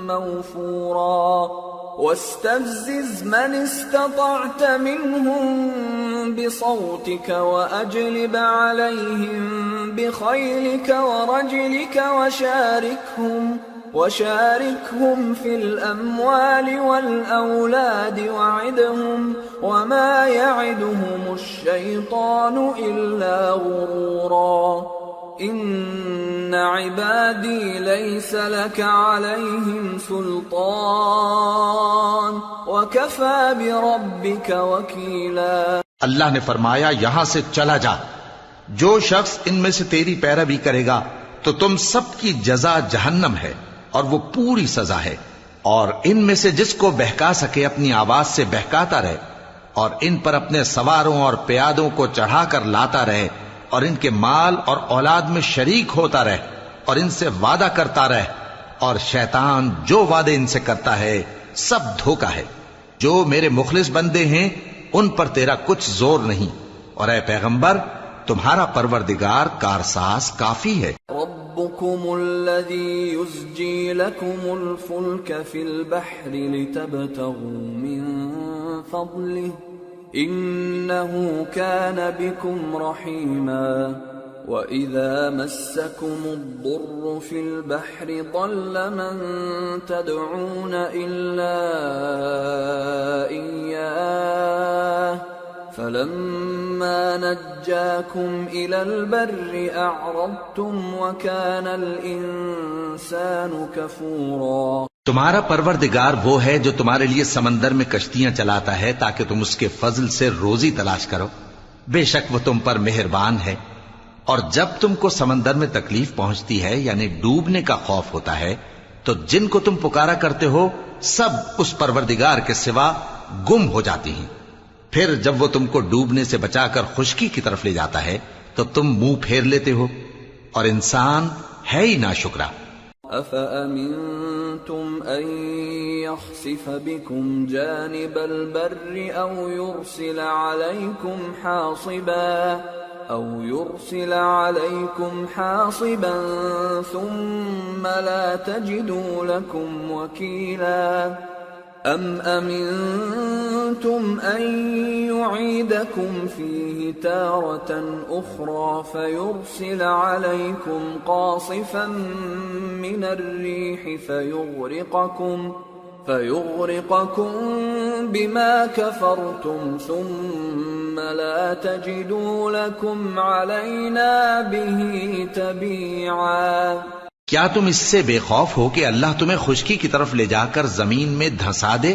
Speaker 2: موفورا واستفزز من استطعت منهم بصوتك وأجلب عليهم بخيلك ورجلك وشاركهم في الأموال والأولاد وعدهم وما يعدهم الشيطان إلا غرورا. إن عبادي ليس لك عليهم سلطان وكفى بربك وكيلا.
Speaker 3: اللہ نے فرمایا یہاں سے چلا جا. جو شخص ان میں سے تیری پیروی کرے گا تو تم سب کی جزا جہنم ہے اور وہ پوری سزا ہے. اور ان میں سے جس کو بہکا سکے اپنی آواز سے بہکاتا رہے اور ان پر اپنے سواروں اور پیادوں کو چڑھا کر لاتا رہے اور ان کے مال اور اولاد میں شریک ہوتا رہے اور ان سے وعدہ کرتا رہے. اور شیطان جو وعدے ان سے کرتا ہے سب دھوکا ہے. جو میرے مخلص بندے ہیں ان پر تیرا کچھ زور نہیں. اور اے پیغمبر تمہارا پروردگار کارساز کافی ہے.
Speaker 2: ربكم الذي يزجي لكم الفلك في البحر لتبتغوا من فضله إنه كان بكم رحيما. وإذا مسكم الضر في البحر ضل من تدعون إلا إياه فلما نجاكم إلى البر أعرضتم وكان الإنسان كفورا.
Speaker 3: تمہارا پروردگار وہ ہے جو تمہارے لیے سمندر میں کشتیاں چلاتا ہے تاکہ تم اس کے فضل سے روزی تلاش کرو. بے شک وہ تم پر مہربان ہے. اور جب تم کو سمندر میں تکلیف پہنچتی ہے یعنی ڈوبنے کا خوف ہوتا ہے تو جن کو تم پکارا کرتے ہو سب اس پروردگار کے سوا گم ہو جاتی ہیں. پھر جب وہ تم کو ڈوبنے سے بچا کر خشکی کی طرف لے جاتا ہے تو تم منہ پھیر لیتے ہو اور انسان ہے ہی ناشکرا.
Speaker 2: أَفَأَمِنْتُمْ أَنْ يَخْسِفَ بِكُمْ جَانِبَ الْبَرِّ أَوْ يُرْسِلَ عَلَيْكُمْ حَاصِبًا ثُمَّ لَا تَجِدُوا لَكُمْ وَكِيلًا. أَمْ أَمِنْتُمْ أَنْ يُعِيدَكُمْ فِيهِ تَارَةً أُخْرَى فَيُرْسِلَ عَلَيْكُمْ قَاصِفًا مِنَ الرِّيحِ فَيُغْرِقَكُمْ بِمَا كَفَرْتُمْ ثُمَّ لَا تَجِدُوا لَكُمْ عَلَيْنَا بِهِ تَبِيعًا.
Speaker 3: کیا تم اس سے بے خوف ہو کہ اللہ تمہیں خشکی کی طرف لے جا کر زمین میں دھنسا دے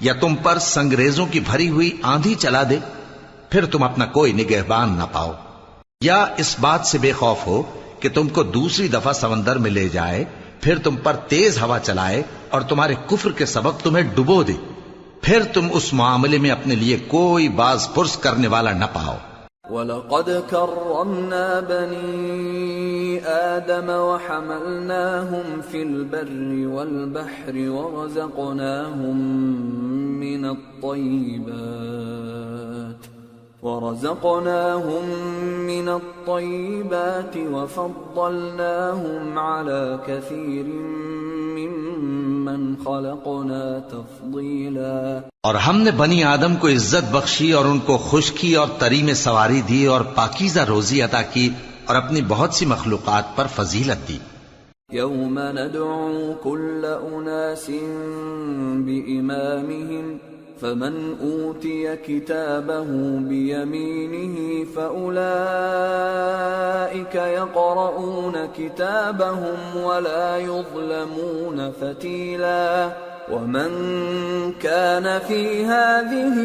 Speaker 3: یا تم پر سنگریزوں کی بھری ہوئی آندھی چلا دے پھر تم اپنا کوئی نگہبان نہ پاؤ؟ یا اس بات سے بے خوف ہو کہ تم کو دوسری دفعہ سمندر میں لے جائے پھر تم پر تیز ہوا چلائے اور تمہارے کفر کے سبب تمہیں ڈبو دے، پھر تم اس معاملے میں اپنے لیے کوئی باز پرس کرنے والا نہ پاؤ۔
Speaker 2: وَلَقَدْ كَرَّمْنَا بَنِي آدَمَ وَحَمَلْنَاهُمْ فِي الْبَرِّ وَالْبَحْرِ ورزقناهم من الطيبات وفضلناهم على كثير ممن خلقنا تفضيلا۔
Speaker 3: اور ہم نے بنی آدم کو عزت بخشی اور ان کو خشکی اور تری میں سواری دی اور پاکیزہ روزی عطا کی اور اپنی بہت سی مخلوقات پر فضیلت دی۔
Speaker 2: يوم ندعو كل أناس بإمامهم فمن أوتي كتابه بيمينه فأولئك يقرؤون كتابهم ولا يظلمون فتيلا ومن كان في هذه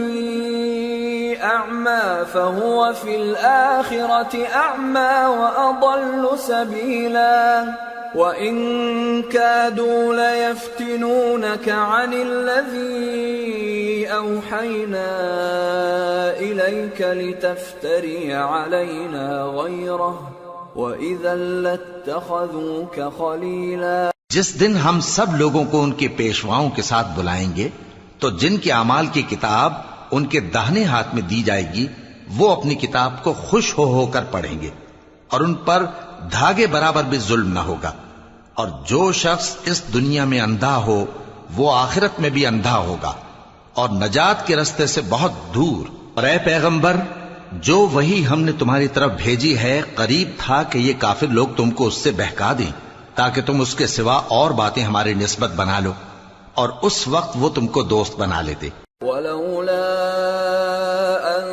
Speaker 2: أعمى فهو في الآخرة أعمى وأضل سبيلا وَإِن كَادُوا لَيَفْتِنُونَكَ عَنِ الَّذِي أَوْحَيْنَا إِلَيْكَ لِتَفْتَرِيَ عَلَيْنَا غَيْرَهُ وَإِذًا لَاتَّخَذُوكَ خَلِيلًا۔
Speaker 3: جس دن ہم سب لوگوں کو ان کے پیشواؤں کے ساتھ بلائیں گے تو جن کے اعمال کی کتاب ان کے داہنے ہاتھ میں دی جائے گی وہ اپنی کتاب کو خوش ہو کر پڑھیں گے اور ان پر دھاگے برابر بھی ظلم نہ ہوگا، اور جو شخص اس دنیا میں اندھا ہو وہ آخرت میں بھی اندھا ہوگا اور نجات کے رستے سے بہت دور۔ اور اے پیغمبر، جو وہی ہم نے تمہاری طرف بھیجی ہے قریب تھا کہ یہ کافر لوگ تم کو اس سے بہکا دیں تاکہ تم اس کے سوا اور باتیں ہماری نسبت بنا لو، اور اس وقت وہ تم کو دوست بنا لیتے۔
Speaker 2: وَلَوْلَا أَن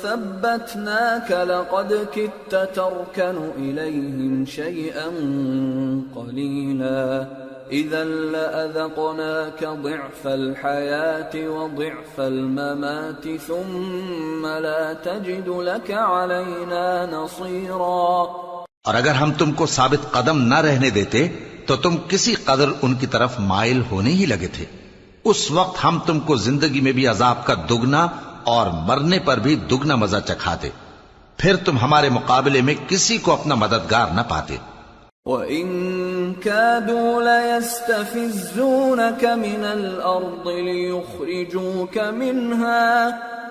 Speaker 2: ثَبَّتْنَاكَ لَقَدْ كِدتَّ تَرْكَنُ إِلَيْهِمْ شَيْئًا قَلِيلًا إِذًا لَأَذَقْنَاكَ ضِعْفَ الْحَيَاةِ وَضِعْفَ الْمَمَاتِ ثُمَّ لَا تَجِدُ لَكَ عَلَيْنَا نَصِيرًا۔
Speaker 3: اور اگر ہم تم کو ثابت قدم نہ رہنے دیتے تو تم کسی قدر ان کی طرف مائل ہونے ہی لگے تھے، اس وقت ہم تم کو زندگی میں بھی عذاب کا دگنا اور مرنے پر بھی دگنا مزہ چکھاتے، پھر تم ہمارے مقابلے میں کسی کو اپنا مددگار نہ پاتے۔
Speaker 2: وَإِن كَادُوا لَيَسْتَفِزُّونَكَ مِنَ الْأَرْضِ لِيُخْرِجُوكَ مِنْهَا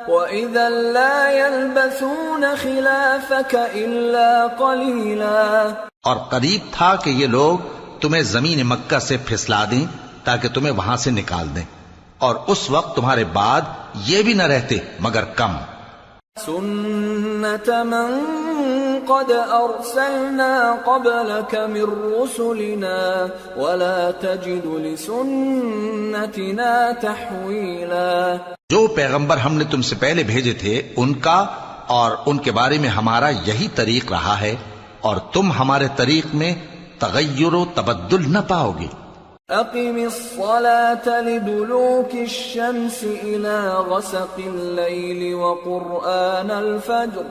Speaker 2: وَإِذًا لَا يَلْبَثُونَ خِلَافَكَ إِلَّا قَلِيلًا۔
Speaker 3: اور قریب تھا کہ یہ لوگ تمہیں زمین مکہ سے پھسلا دیں تاکہ تمہیں وہاں سے نکال دیں، اور اس وقت تمہارے بعد یہ بھی نہ رہتے مگر کم۔
Speaker 2: سُنَّةَ مَن قَدْ أَرْسَلْنَا قَبْلَكَ مِن رُّسُلِنَا وَلَا تَجِدُ لِسُنَّتِنَا تَحْوِيلًا۔
Speaker 3: جو پیغمبر ہم نے تم سے پہلے بھیجے تھے ان کا اور ان کے بارے میں ہمارا یہی طریق رہا ہے، اور تم ہمارے طریق میں تغیر و تبدل نہ پاؤ گے۔
Speaker 2: أقم الصلاة لدلوك الشمس إلى غسق الليل وقرآن الفجر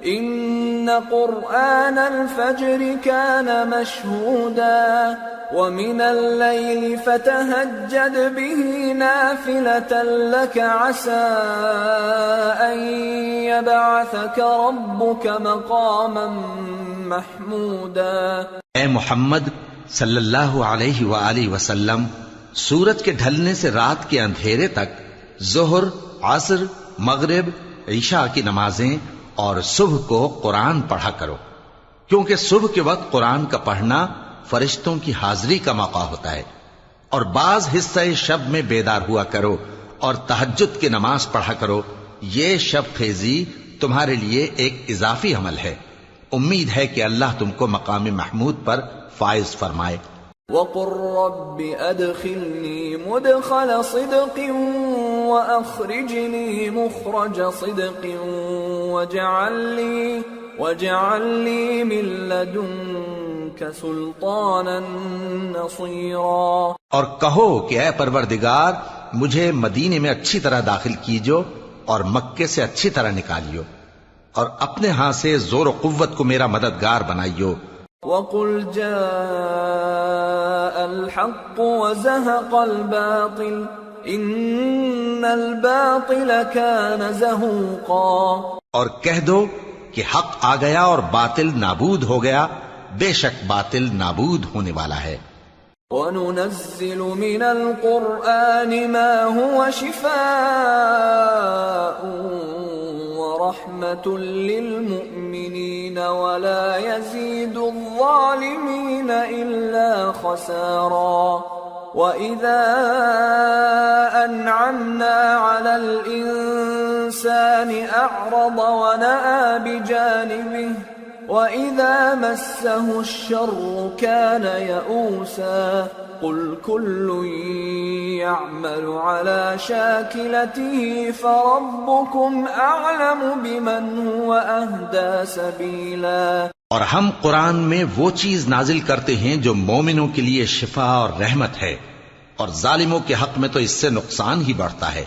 Speaker 2: إن قرآن الفجر كان مشهودا ومن الليل فتهجد به نافلة لك عسى أن يبعثك ربك مقاما محمودا۔
Speaker 3: اے محمد صلی اللہ علیہ وآلہ وسلم، سورج کے ڈھلنے سے رات کے اندھیرے تک ظہر، عصر، مغرب، عشاء کی نمازیں اور صبح کو قرآن پڑھا کرو، کیونکہ صبح کے وقت قرآن کا پڑھنا فرشتوں کی حاضری کا موقع ہوتا ہے، اور بعض حصہ شب میں بیدار ہوا کرو اور تہجد کی نماز پڑھا کرو۔ یہ شب خیزی تمہارے لیے ایک اضافی عمل ہے، امید ہے کہ اللہ تم کو مقام محمود پر فائز فرمائے۔
Speaker 2: وَقُلْ رَبِّ أَدْخِلْنِي مُدْخَلَ صِدْقٍ وَأَخْرِجْنِي مُخْرَجَ صِدْقٍ وَاجْعَلْ لِي مِن لَّدُنكَ سُلْطَانًا نَّصِيرًا۔
Speaker 3: اور کہو کہ اے پروردگار، مجھے مدینے میں اچھی طرح داخل کیجو اور مکے سے اچھی طرح نکالیو، اور اپنے ہاں سے زور و قوت کو میرا مددگار بنائیو،
Speaker 2: وَقُلْ جَاءَ الْحَقُّ وَزَهَقَ الْبَاطِلُ إِنَّ الْبَاطِلَ كَانَ زَهُوقًا۔
Speaker 3: اور کہہ دو کہ حق آ گیا اور باطل نابود ہو گیا، بے شک باطل نابود ہونے والا ہے۔
Speaker 2: وَنُنَزِّلُ مِنَ الْقُرْآنِ مَا هُوَ شِفَاءٌ وَرَحْمَةٌ لِّلْمُؤْمِنِينَ وَلَا يَزِيدُ الظَّالِمِينَ إِلَّا خَسَارًا۔ وَإِذَا أَنْعَمْنَا عَلَى الْإِنسَانِ أَعْرَضَ وَنَأَىٰ بِجَانِبِهِ وَإِذَا مَسَّهُ الشَّرُّ كَانَ يَئُوسًا۔ قُلْ كُلٌّ يَعْمَلُ عَلَى شَاكِلَتِهِ فَرَبُّكُمْ أَعْلَمُ بِمَنْ هُوَ أَهْدَىٰ سَبِيلًا۔
Speaker 3: اور ہم قرآن میں وہ چیز نازل کرتے ہیں جو مومنوں کے لیے شفا اور رحمت ہے، اور ظالموں کے حق میں تو اس سے نقصان ہی بڑھتا ہے۔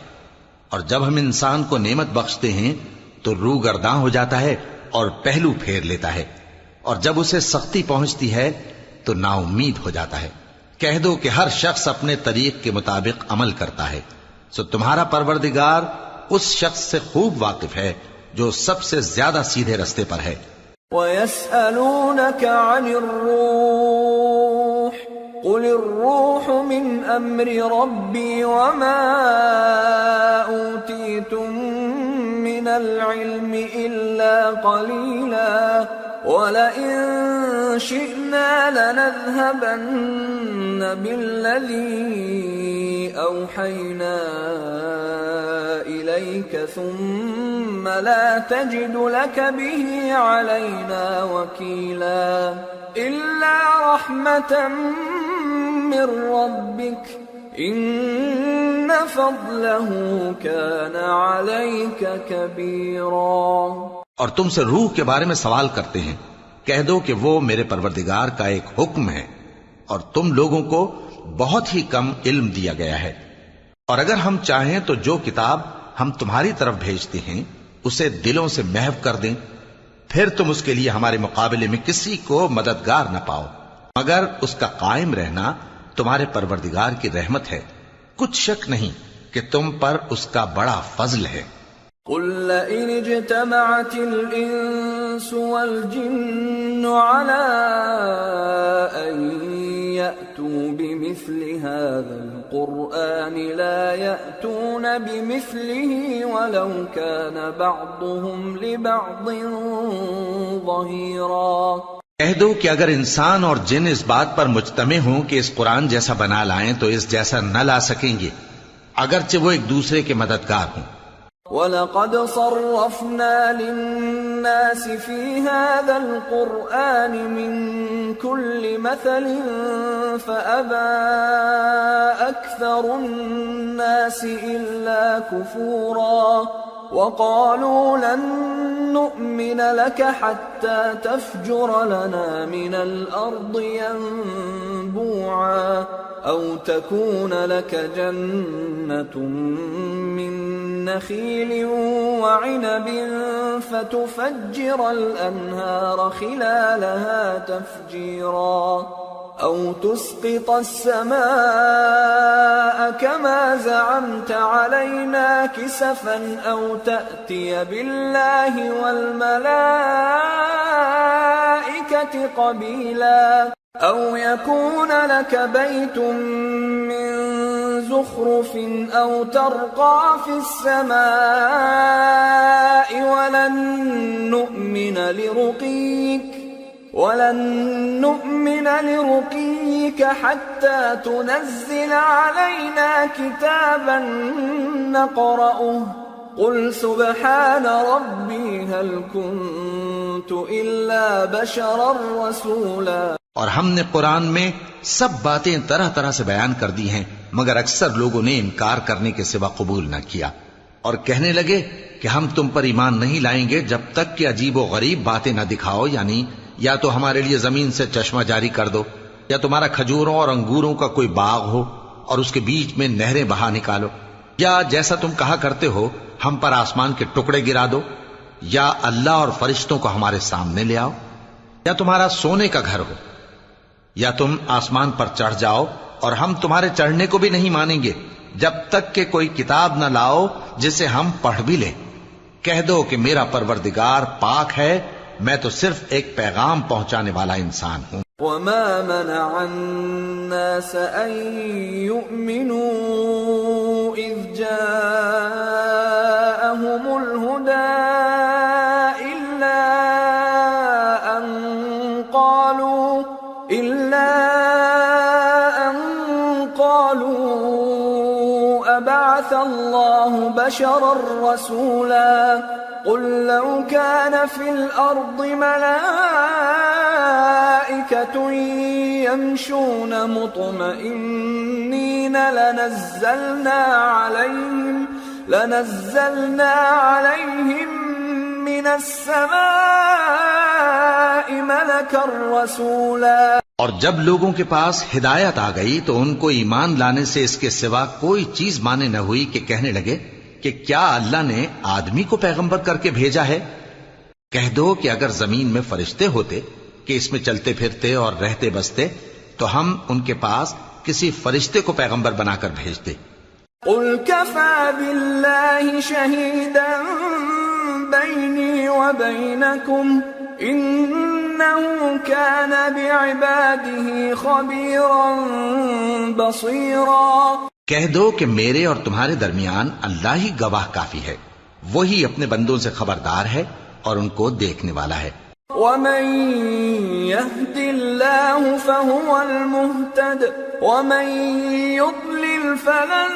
Speaker 3: اور جب ہم انسان کو نعمت بخشتے ہیں تو روح گرداں ہو جاتا ہے اور پہلو پھیر لیتا ہے، اور جب اسے سختی پہنچتی ہے تو نا امید ہو جاتا ہے۔ کہہ دو کہ ہر شخص اپنے طریق کے مطابق عمل کرتا ہے، سو تمہارا پروردگار اس شخص سے خوب واقف ہے جو سب سے زیادہ سیدھے رستے پر ہے۔
Speaker 2: وَيَسْأَلُونَكَ عَنِ الرُّوحِ قُلِ الرُّوحُ مِنْ أَمْرِ رَبِّي وَمَا أُوتِيتُم مِّنَ الْعِلْمِ إِلَّا قَلِيلًا وَلَئِن شِئْنَا لَنَذْهَبَنَّ بِالَّذِي أَوْحَيْنَا إِلَيْكَ ثُمَّ لَا تَجِدُ لَكَ بِهِ عَلَيْنَا وَكِيلًا إِلَّا رَحْمَةً مِّن رَّبِّكَ إِنَّ فَضْلَهُ كَانَ عَلَيْكَ كَبِيرًا۔
Speaker 3: اور تم سے روح کے بارے میں سوال کرتے ہیں، کہہ دو کہ وہ میرے پروردگار کا ایک حکم ہے، اور تم لوگوں کو بہت ہی کم علم دیا گیا ہے۔ اور اگر ہم چاہیں تو جو کتاب ہم تمہاری طرف بھیجتے ہیں اسے دلوں سے محو کر دیں، پھر تم اس کے لیے ہمارے مقابلے میں کسی کو مددگار نہ پاؤ، مگر اس کا قائم رہنا تمہارے پروردگار کی رحمت ہے، کچھ شک نہیں کہ تم پر اس کا بڑا فضل ہے۔
Speaker 2: قُل لَّئِنِ اجْتَمَعَتِ الْإِنسُ وَالْجِنُّ عَلَىٰ أَن يَأْتُوا بِمِثْلِ هَٰذَا الْقُرْآنِ لَا يَأْتُونَ بِمِثْلِهِ وَلَوْ كَانَ بَعْضُهُمْ لِبَعْضٍ ظَهِيرًا۔
Speaker 3: کہہ دو کہ اگر انسان اور جن اس بات پر مجتمع ہوں کہ اس قرآن جیسا بنا لائیں تو اس جیسا نہ لا سکیں گے، اگرچہ وہ ایک دوسرے کے مددگار ہوں۔
Speaker 2: وَلَقَدْ صَرَّفْنَا لِلنَّاسِ فِي هَٰذَا الْقُرْآنِ مِن كُلِّ مَثَلٍ فَأَبَىٰ أَكْثَرُ النَّاسِ إِلَّا كُفُورًا وَقَالُوا لَن نُّؤْمِنَ لَكَ حَتَّىٰ تَفْجُرَ لَنَا مِنَ الْأَرْضِ يَنبُوعًا أَوْ تَكُونَ لَكَ جَنَّةٌ مِّن نَّخِيلٍ وَعِنَبٍ فَتُفَجِّرَ الْأَنْهَارَ خِلَالَهَا تَفْجِيرًا أَوْ تُسْقِطَ السَّمَاءَ كَمَا زَعَمْتَ عَلَيْنَا كِسَفًا أَوْ تَأْتِيَ بِاللَّهِ وَالْمَلَائِكَةِ قَبِيلًا أَوْ يَكُونَ لَكَ بَيْتٌ مِّن زُخْرُفٍ أَوْ تَرْقَىٰ فِي السَّمَاءِ وَلَن نُّؤْمِنَ لِرُقِيِّكَ حَتَّىٰ تُنَزِّلَ عَلَيْنَا كِتَابًا نَّقْرَؤُهُ قُلْ سُبْحَانَ رَبِّي هَلْ كُنتُ إِلَّا بَشَرًا رَّسُولًا۔
Speaker 3: اور ہم نے قرآن میں سب باتیں طرح طرح سے بیان کر دی ہیں، مگر اکثر لوگوں نے انکار کرنے کے سوا قبول نہ کیا، اور کہنے لگے کہ ہم تم پر ایمان نہیں لائیں گے جب تک کہ عجیب و غریب باتیں نہ دکھاؤ، یعنی یا تو ہمارے لیے زمین سے چشمہ جاری کر دو، یا تمہارا کھجوروں اور انگوروں کا کوئی باغ ہو اور اس کے بیچ میں نہریں بہا نکالو، یا جیسا تم کہا کرتے ہو ہم پر آسمان کے ٹکڑے گرا دو، یا اللہ اور فرشتوں کو ہمارے سامنے لے آؤ۔ یا تمہارا سونے کا گھر ہو، یا تم آسمان پر چڑھ جاؤ اور ہم تمہارے چڑھنے کو بھی نہیں مانیں گے جب تک کہ کوئی کتاب نہ لاؤ جسے ہم پڑھ بھی لیں۔ کہہ دو کہ میرا پروردگار پاک ہے، میں تو صرف ایک پیغام پہنچانے والا انسان ہوں۔
Speaker 2: وما منع الناس أن يؤمنوا إذ جاءهم الهدى إلا أن قالوا أبعث الله بشرا رسولا قل لو كان في الأرض ملائكة يمشون مطمئنين لنزلنا عليهم من السماء ملكا رسولا۔
Speaker 3: اور جب لوگوں کے پاس ہدایت آ گئی تو ان کو ایمان لانے سے اس کے سوا کوئی چیز مانے نہ ہوئی کہ کہنے لگے کہ کیا اللہ نے آدمی کو پیغمبر کر کے بھیجا ہے؟ کہہ دو کہ اگر زمین میں فرشتے ہوتے کہ اس میں چلتے پھرتے اور رہتے بستے تو ہم ان کے پاس کسی فرشتے کو پیغمبر بنا کر بھیجتے۔
Speaker 2: قل كفى بالله شهيدا بيني وبينكم إنه كان بعباده خبيرا بصيرا۔
Speaker 3: کہہ دو کہ میرے اور تمہارے درمیان اللہ ہی گواہ کافی ہے، وہی اپنے بندوں سے خبردار ہے اور ان کو دیکھنے والا ہے۔
Speaker 2: ومن يهد الله فهو المهتد ومن يضلل فلن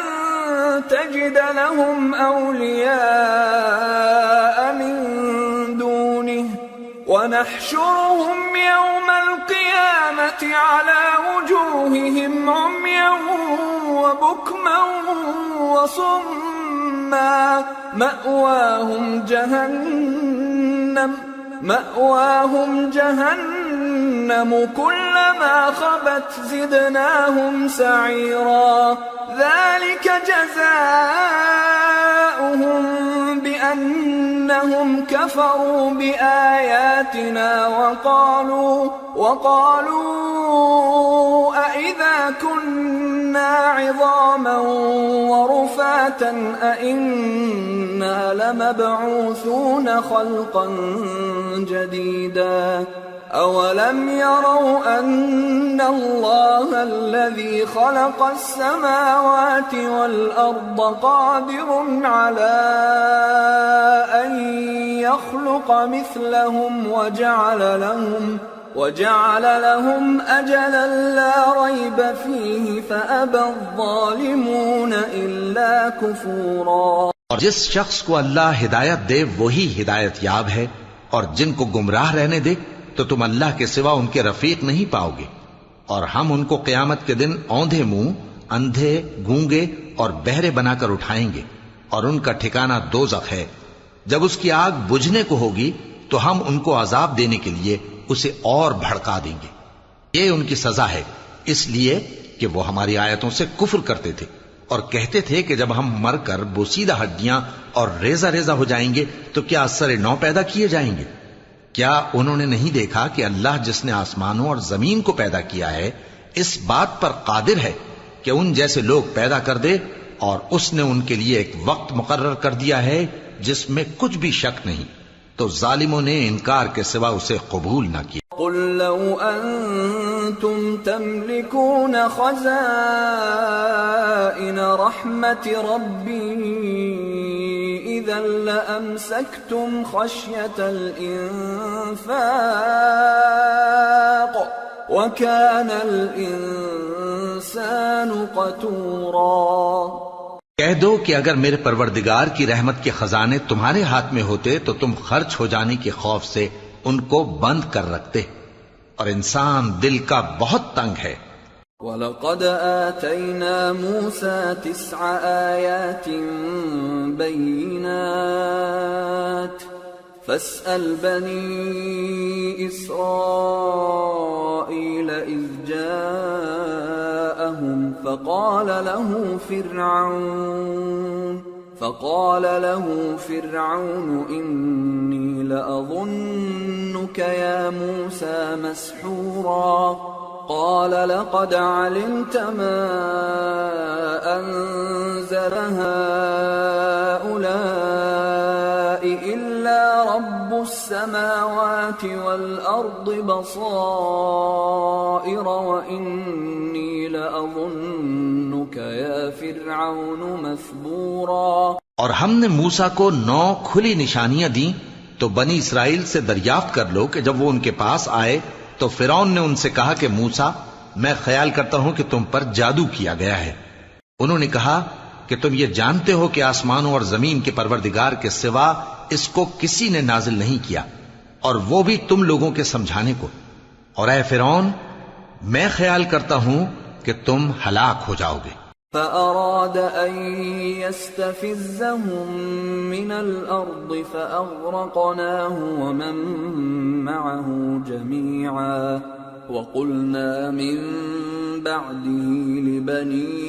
Speaker 2: تجد لهم أولياء من دونه ونحشرهم يوم القيامة على وجوههم عميا وبكما وصما مأواهم جهنم كلما خبت زدناهم سعيرا ذلك جزاؤهم بأنهم كفروا بآياتنا وقالوا أئذا كنا عظاما ورفاتا أئنا لمبعوثون خلقا جديدا أولم يروا أن الله الذي خلق السماوات والأرض قادر على أن يخلق مثلهم وجعل لهم أجلا لا ريب فيه فأبى الظالمون إلا كفورا۔
Speaker 3: اور جس شخص کو اللہ ہدایت دے وہی ہدایت یاب ہے، اور جن کو گمراہ رہنے دے تو تم اللہ کے سوا ان کے رفیق نہیں پاؤ گے۔ اور ہم ان کو قیامت کے دن اوندھے منہ، اندھے، گونگے اور بہرے بنا کر اٹھائیں گے، اور ان کا ٹھکانہ دوزخ ہے۔ جب اس کی آگ بجھنے کو ہوگی تو ہم ان کو عذاب دینے کے لیے اسے اور بھڑکا دیں گے۔ یہ ان کی سزا ہے، اس لیے کہ وہ ہماری آیتوں سے کفر کرتے تھے اور کہتے تھے کہ جب ہم مر کر بوسیدہ ہڈیاں اور ریزہ ریزہ ہو جائیں گے تو کیا اثر نو پیدا کیے جائیں گے؟ کیا انہوں نے نہیں دیکھا کہ اللہ جس نے آسمانوں اور زمین کو پیدا کیا ہے اس بات پر قادر ہے کہ ان جیسے لوگ پیدا کر دے، اور اس نے ان کے لیے ایک وقت مقرر کر دیا ہے جس میں کچھ بھی شک نہیں، تو ظالموں نے انکار کے سوا اسے قبول نہ کیا۔
Speaker 2: قل لو أنتم تملكون خزائن رحمة ربي إذا لأمسكتم خشية الإنفاق وكان الإنسان قتورا۔
Speaker 3: کہہ دو کہ اگر میرے پروردگار کی رحمت کے خزانے تمہارے ہاتھ میں ہوتے تو تم خرچ ہو جانے کے خوف سے ان کو بند کر رکھتے، اور انسان دل کا بہت تنگ ہے۔
Speaker 2: وَلَقَدْ آتَيْنَا مُوسَى 9 آيَاتٍ بَيِّنَاتٍ فَاسْأَلْ بَنِي إِسْرَائِيلَ إِذْ جَاءَهُمْ فَقَالَ فقال له فرعون إني لأظنك يا موسى مسحورا قال لقد علمت ما أنزل هؤلاء إلا رب السماوات والأرض بصائر وإني لأظنك يا فرعون مثبورا.
Speaker 3: اور ہم نے موسیٰ کو 9 کھلی نشانیاں دیں تو بنی اسرائیل سے دریافت کر لو کہ جب وہ ان کے پاس آئے تو فرعون نے ان سے کہا کہ موسیٰ میں خیال کرتا ہوں کہ تم پر جادو کیا گیا ہے. انہوں نے کہا کہ تم یہ جانتے ہو کہ آسمانوں اور زمین کے پروردگار کے سوا اس کو کسی نے نازل نہیں کیا اور وہ بھی تم لوگوں کے سمجھانے کو. اور اے فرعون میں خیال کرتا ہوں کہ تم ہلاک ہو جاؤ گے.
Speaker 2: فأراد أن يستفزهم من الأرض فأغرقناه ومن معه جميعا وقلنا من بعده لبني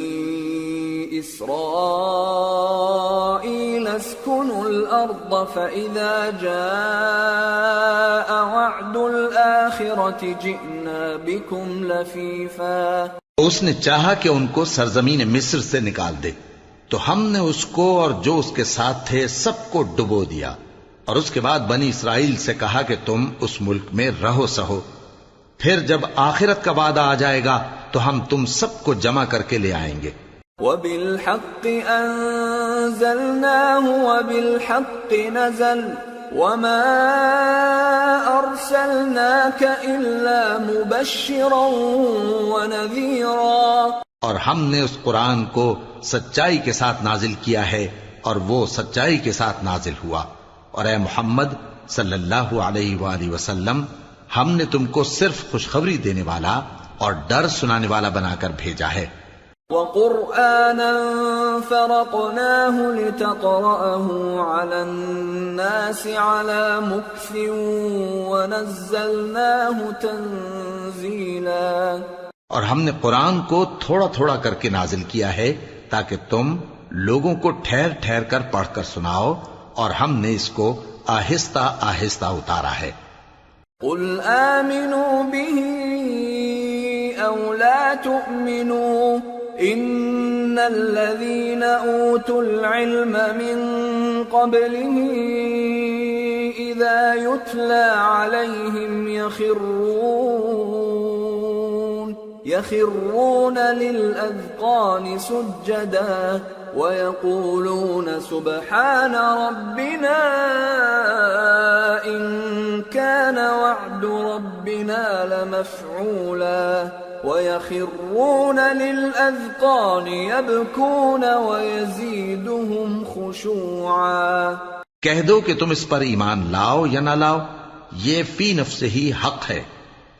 Speaker 2: إسرائيل اسكنوا الأرض فإذا جاء وعد الآخرة جئنا بكم لفيفا.
Speaker 3: اس نے چاہا کہ ان کو سرزمین مصر سے نکال دے تو ہم نے اس کو اور جو اس کے ساتھ تھے سب کو ڈبو دیا اور اس کے بعد بنی اسرائیل سے کہا کہ تم اس ملک میں رہو سہو. پھر جب آخرت کا وعدہ آ جائے گا تو ہم تم سب کو جمع کر کے لے آئیں گے.
Speaker 2: وَبِالْحَقِّ أَنزَلْنَاهُ وَبِالْحَقِّ نَزَلَ وَمَا أَرْسَلْنَاكَ إِلَّا مُبَشِّرًا وَنَذِيرًا. اور ہم نے اس قرآن کو سچائی کے ساتھ نازل کیا ہے اور وہ سچائی کے ساتھ نازل ہوا. اور اے محمد صلی اللہ علیہ وآلہ وسلم ہم نے تم کو صرف خوشخبری دینے والا اور ڈر سنانے والا بنا کر بھیجا ہے. وَقُرْآنًا فَرَقْنَاهُ لِتَقْرَأَهُ عَلَى النَّاسِ عَلَى مُكْثٍ وَنَزَّلْنَاهُ تَنزِيلًا.
Speaker 3: اور ہم نے قرآن کو تھوڑا تھوڑا کر کے نازل کیا ہے تاکہ تم لوگوں کو ٹھہر ٹھہر کر پڑھ کر سناؤ اور ہم نے اس کو آہستہ آہستہ اتارا ہے.
Speaker 2: قُلْ آمِنُوا بِهِ أَوْ لَا تُؤْمِنُوا إِنَّ الَّذِينَ أُوتُوا الْعِلْمَ مِنْ قَبْلِهِ إِذَا يُتْلَى عَلَيْهِمْ يَخِرُّونَ لِلْأَذْقَانِ سُجَّدًا وَيَقُولُونَ سُبْحَانَ رَبِّنَا إِن كَانَ وَعْدُ رَبِّنَا لَمَفْعُولًا وَيَخِرُّونَ لِلْأَذْقَانِ يَبْكُونَ وَيَزِيدُهُمْ خُشُوعًا.
Speaker 3: کہہ دو کہ تم اس پر ایمان لاؤ یا نہ لاؤ یہ فی نفس ہی حق ہے.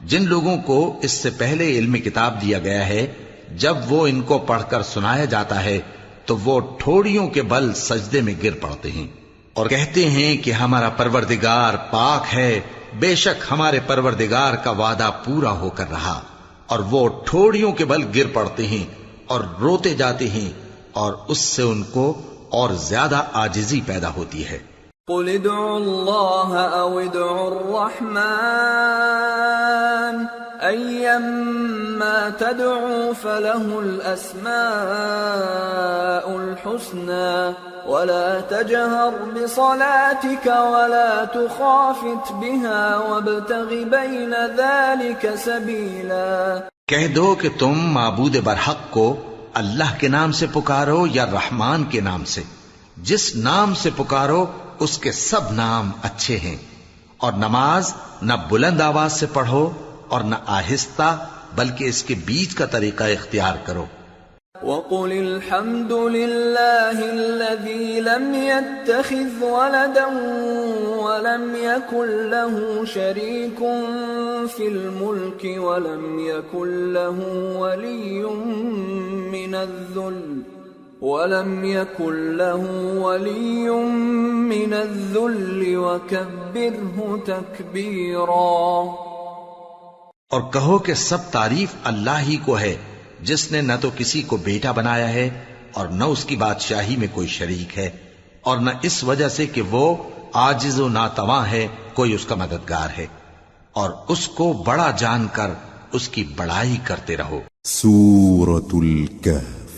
Speaker 3: جن لوگوں کو اس سے پہلے علم کتاب دیا گیا ہے جب وہ ان کو پڑھ کر سنایا جاتا ہے تو وہ ٹھوڑیوں کے بل سجدے میں گر پڑتے ہیں اور کہتے ہیں کہ ہمارا پروردگار پاک ہے، بے شک ہمارے پروردگار کا وعدہ پورا ہو کر رہا. اور وہ ٹھوڑیوں کے بل گر پڑتے ہیں اور روتے جاتے ہیں اور اس سے ان کو اور زیادہ عاجزی پیدا ہوتی ہے.
Speaker 2: قُلِ ادْعُوا اللَّهَ أَوِ ادْعُوا الرَّحْمَنَ أَيَّمَّا تَدْعُوا فَلَهُ الْأَسْمَاءُ الْحُسْنَى وَلَا تَجْهَرْ بِصَلَاتِكَ وَلَا تُخَافِتْ بِهَا وَابْتَغِ بَيْنَ ذَلِكَ سَبِيلًا.
Speaker 3: کہہ دو کہ تم معبود برحق کو اللہ کے نام سے پکارو یا رحمان کے نام سے. جس نام سے پکارو اس کے سب نام اچھے ہیں. اور نماز نہ بلند آواز سے پڑھو اور نہ آہستہ بلکہ اس کے بیچ کا طریقہ اختیار کرو.
Speaker 2: وَقُلِ الْحَمْدُ لِلَّهِ الَّذِي لَمْ يَتَّخِذْ وَلَدًا وَلَمْ يَكُنْ لَهُ شَرِيكٌ فِي الْمُلْكِ وَلَمْ يَكُنْ لَهُ وَلِيٌّ مِّنَ الذُّلِّ وَكَبِّرْهُ تَكْبِيرًا.
Speaker 3: اور کہو کہ سب تعریف اللہ ہی کو ہے جس نے نہ تو کسی کو بیٹا بنایا ہے
Speaker 2: اور نہ اس کی بادشاہی میں کوئی شریک ہے، اور نہ اس وجہ سے کہ وہ عاجز و ناتواں ہے کوئی اس کا مددگار ہے، اور اس کو بڑا جان کر اس کی بڑائی کرتے رہو۔
Speaker 1: سورة الكهف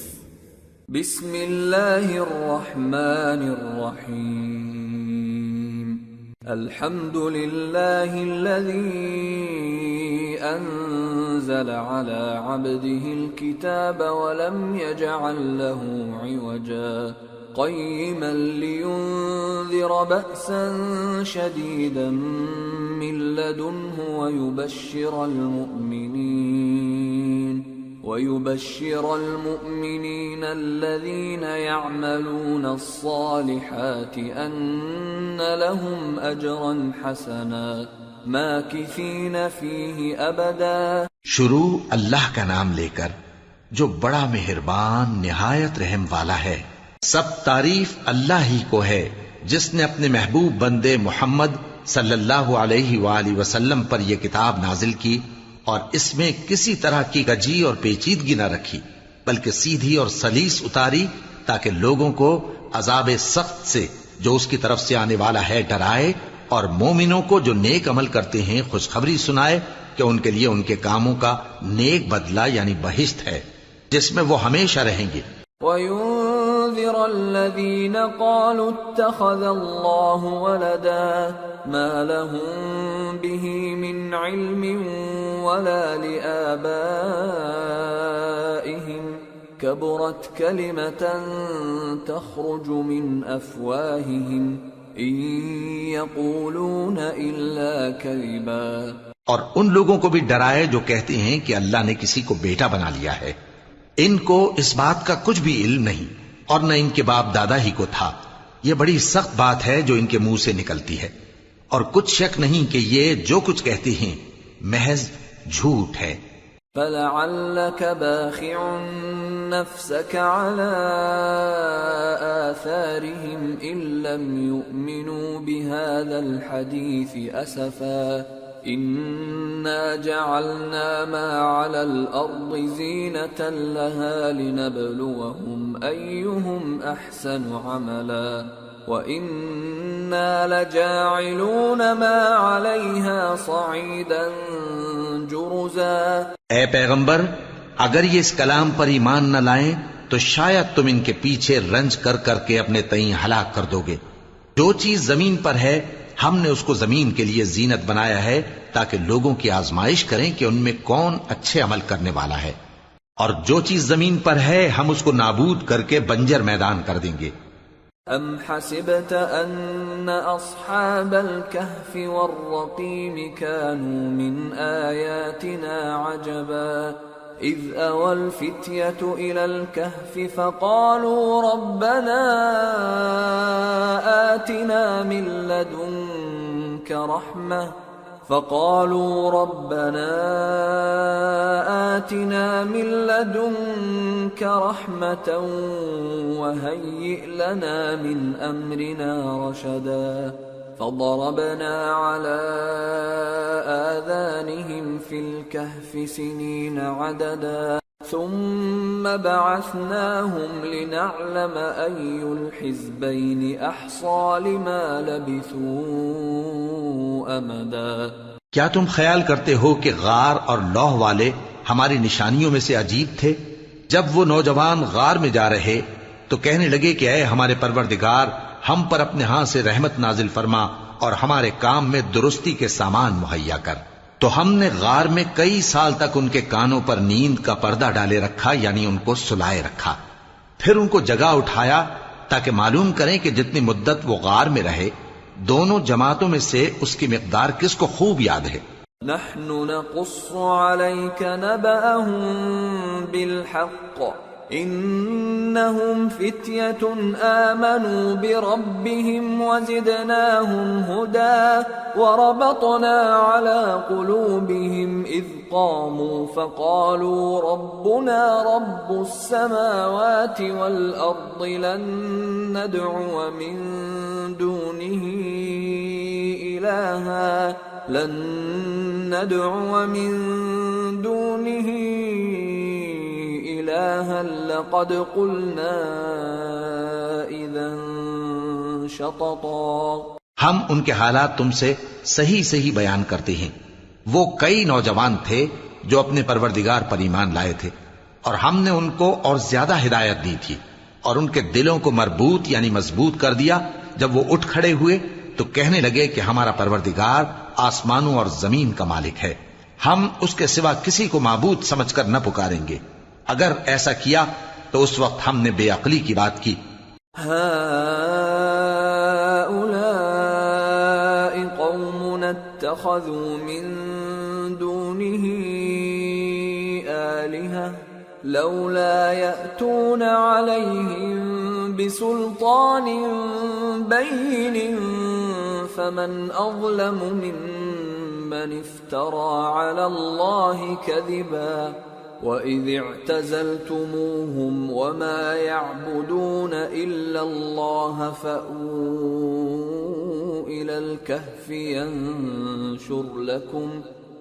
Speaker 4: بسم اللہ الرحمن الرحیم الحمد للہ الذی انزل على عبده الكتاب ولم يجعل له عوجا قيما لينذر بأسا شديدا من لدنه ويبشر المؤمنين الذين يعملون الصالحات أن لهم أجرا حسنا ماكثين فيه أبدا۔
Speaker 2: شروع اللہ کا نام لے کر جو بڑا مہربان نہایت رحم والا ہے۔ سب تعریف اللہ ہی کو ہے جس نے اپنے محبوب بندے محمد صلی اللہ علیہ وآلہ وسلم پر یہ کتاب نازل کی اور اس میں کسی طرح کی کجی اور پیچیدگی نہ رکھی، بلکہ سیدھی اور سلیس اتاری تاکہ لوگوں کو عذاب سخت سے جو اس کی طرف سے آنے والا ہے ڈرائے، اور مومنوں کو جو نیک عمل کرتے ہیں خوشخبری سنائے کہ ان کے لیے ان کے کاموں کا نیک بدلہ یعنی بہشت ہے جس میں وہ ہمیشہ رہیں گے۔
Speaker 4: وَيُنذِرَ الَّذِينَ قَالُوا اتَّخَذَ اللَّهُ وَلَدًا مَا لَهُم بِهِ مِنْ عِلْمٍ وَلَا لِآبَائِهِمْ كَبُرَتْ كَلِمَةً تَخْرُجُ مِنْ أَفْوَاهِهِمْ إِن يَقُولُونَ إِلَّا كَذِبًا۔
Speaker 2: اور ان لوگوں کو بھی ڈرائے جو کہتے ہیں کہ اللہ نے کسی کو بیٹا بنا لیا ہے، ان کو اس بات کا کچھ بھی علم نہیں اور نہ ان کے باپ دادا ہی کو تھا۔ یہ بڑی سخت بات ہے جو ان کے منہ سے نکلتی ہے، اور کچھ شک نہیں کہ یہ جو کچھ کہتے ہیں محض جھوٹ ہے۔
Speaker 4: فَلَعَلَّكَ بَاخِعٌ نَفْسَكَ عَلَىٰ آثَارِهِمْ إِن لَّمْ يُؤْمِنُوا بِهَٰذَا الْحَدِيثِ أَسَفًا إِنَّا جَعَلْنَا مَا عَلَى الْأَرْضِ زِينَةً لَهَا لِنَبْلُوَهُمْ أَيُّهُمْ أَحْسَنُ عَمَلًا وَإِنَّا لَجَاعِلُونَ مَا عَلَيْهَا صَعِيدًا جُرُزًا۔
Speaker 2: اے پیغمبر، اگر یہ اس کلام پر ایمان نہ لائیں تو شاید تم ان کے پیچھے رنج کر کر کے اپنے تئیں ہلاک کر دو گے۔ جو چیز زمین پر ہے ہم نے اس کو زمین کے لیے زینت بنایا ہے تاکہ لوگوں کی آزمائش کریں کہ ان میں کون اچھے عمل کرنے والا ہے، اور جو چیز زمین پر ہے ہم اس کو نابود کر کے بنجر میدان کر دیں گے۔
Speaker 4: ام حسبت ان اصحاب الكهف والرقيم كانوا من آياتنا عجبا اذ اوى الفتية الى الكهف فقالوا ربنا آتنا من لدنك رحمة وهيئ لنا من أمرنا رشدا فضربنا على آذانهم في الكهف سنين عددا ثم بعثناهم لنعلم أي الحزبين أحصى لما لبثوا أمدا۔
Speaker 2: کیا تم خیال کرتے ہو کہ غار اور لوح والے ہماری نشانیوں میں سے عجیب تھے؟ جب وہ نوجوان غار میں جا رہے تو کہنے لگے کہ اے ہمارے پروردگار، ہم پر اپنے ہاں سے رحمت نازل فرما اور ہمارے کام میں درستی کے سامان مہیا کر۔ تو ہم نے غار میں کئی سال تک ان کے کانوں پر نیند کا پردہ ڈالے رکھا، یعنی ان کو سلائے رکھا، پھر ان کو جگا اٹھایا تاکہ معلوم کریں کہ جتنی مدت وہ غار میں رہے دونوں جماعتوں میں سے اس کی مقدار کس کو خوب یاد ہے۔
Speaker 4: نحن نقص عليك نبأهم بالحق انهم فتية آمنوا بربهم وزدناهم هدى وربطنا على قلوبهم إذ قاموا فقالوا ربنا رب السماوات والأرض لن ندعو من دونه إلها لقد قلنا إذا شططا.
Speaker 2: ہم ان کے حالات تم سے صحیح صحیح بیان کرتے ہیں. وہ کئی نوجوان تھے جو اپنے پروردگار پر ایمان لائے تھے، اور ہم نے ان کو اور زیادہ ہدایت دی تھی، اور ان کے دلوں کو مربوط یعنی مضبوط کر دیا. جب وہ اٹھ کھڑے ہوئے تو کہنے لگے کہ ہمارا پروردگار آسمانوں اور زمین کا مالک ہے، ہم اس کے سوا کسی کو معبود سمجھ کر نہ پکاریں گے. اگر ایسا کیا تو اس وقت ہم نے بے عقلی کی بات کی.
Speaker 4: اتخذوا من دونه آلهة لولا يأتون عليهم بسلطان بين فمن أظلم ممن افترى على الله كذبا. وَإِذِ اعْتَزَلْتُمُوهُمْ وَمَا يَعْبُدُونَ إِلَّا اللَّهَ فَأْوُوا إِلَى الْكَهْفِ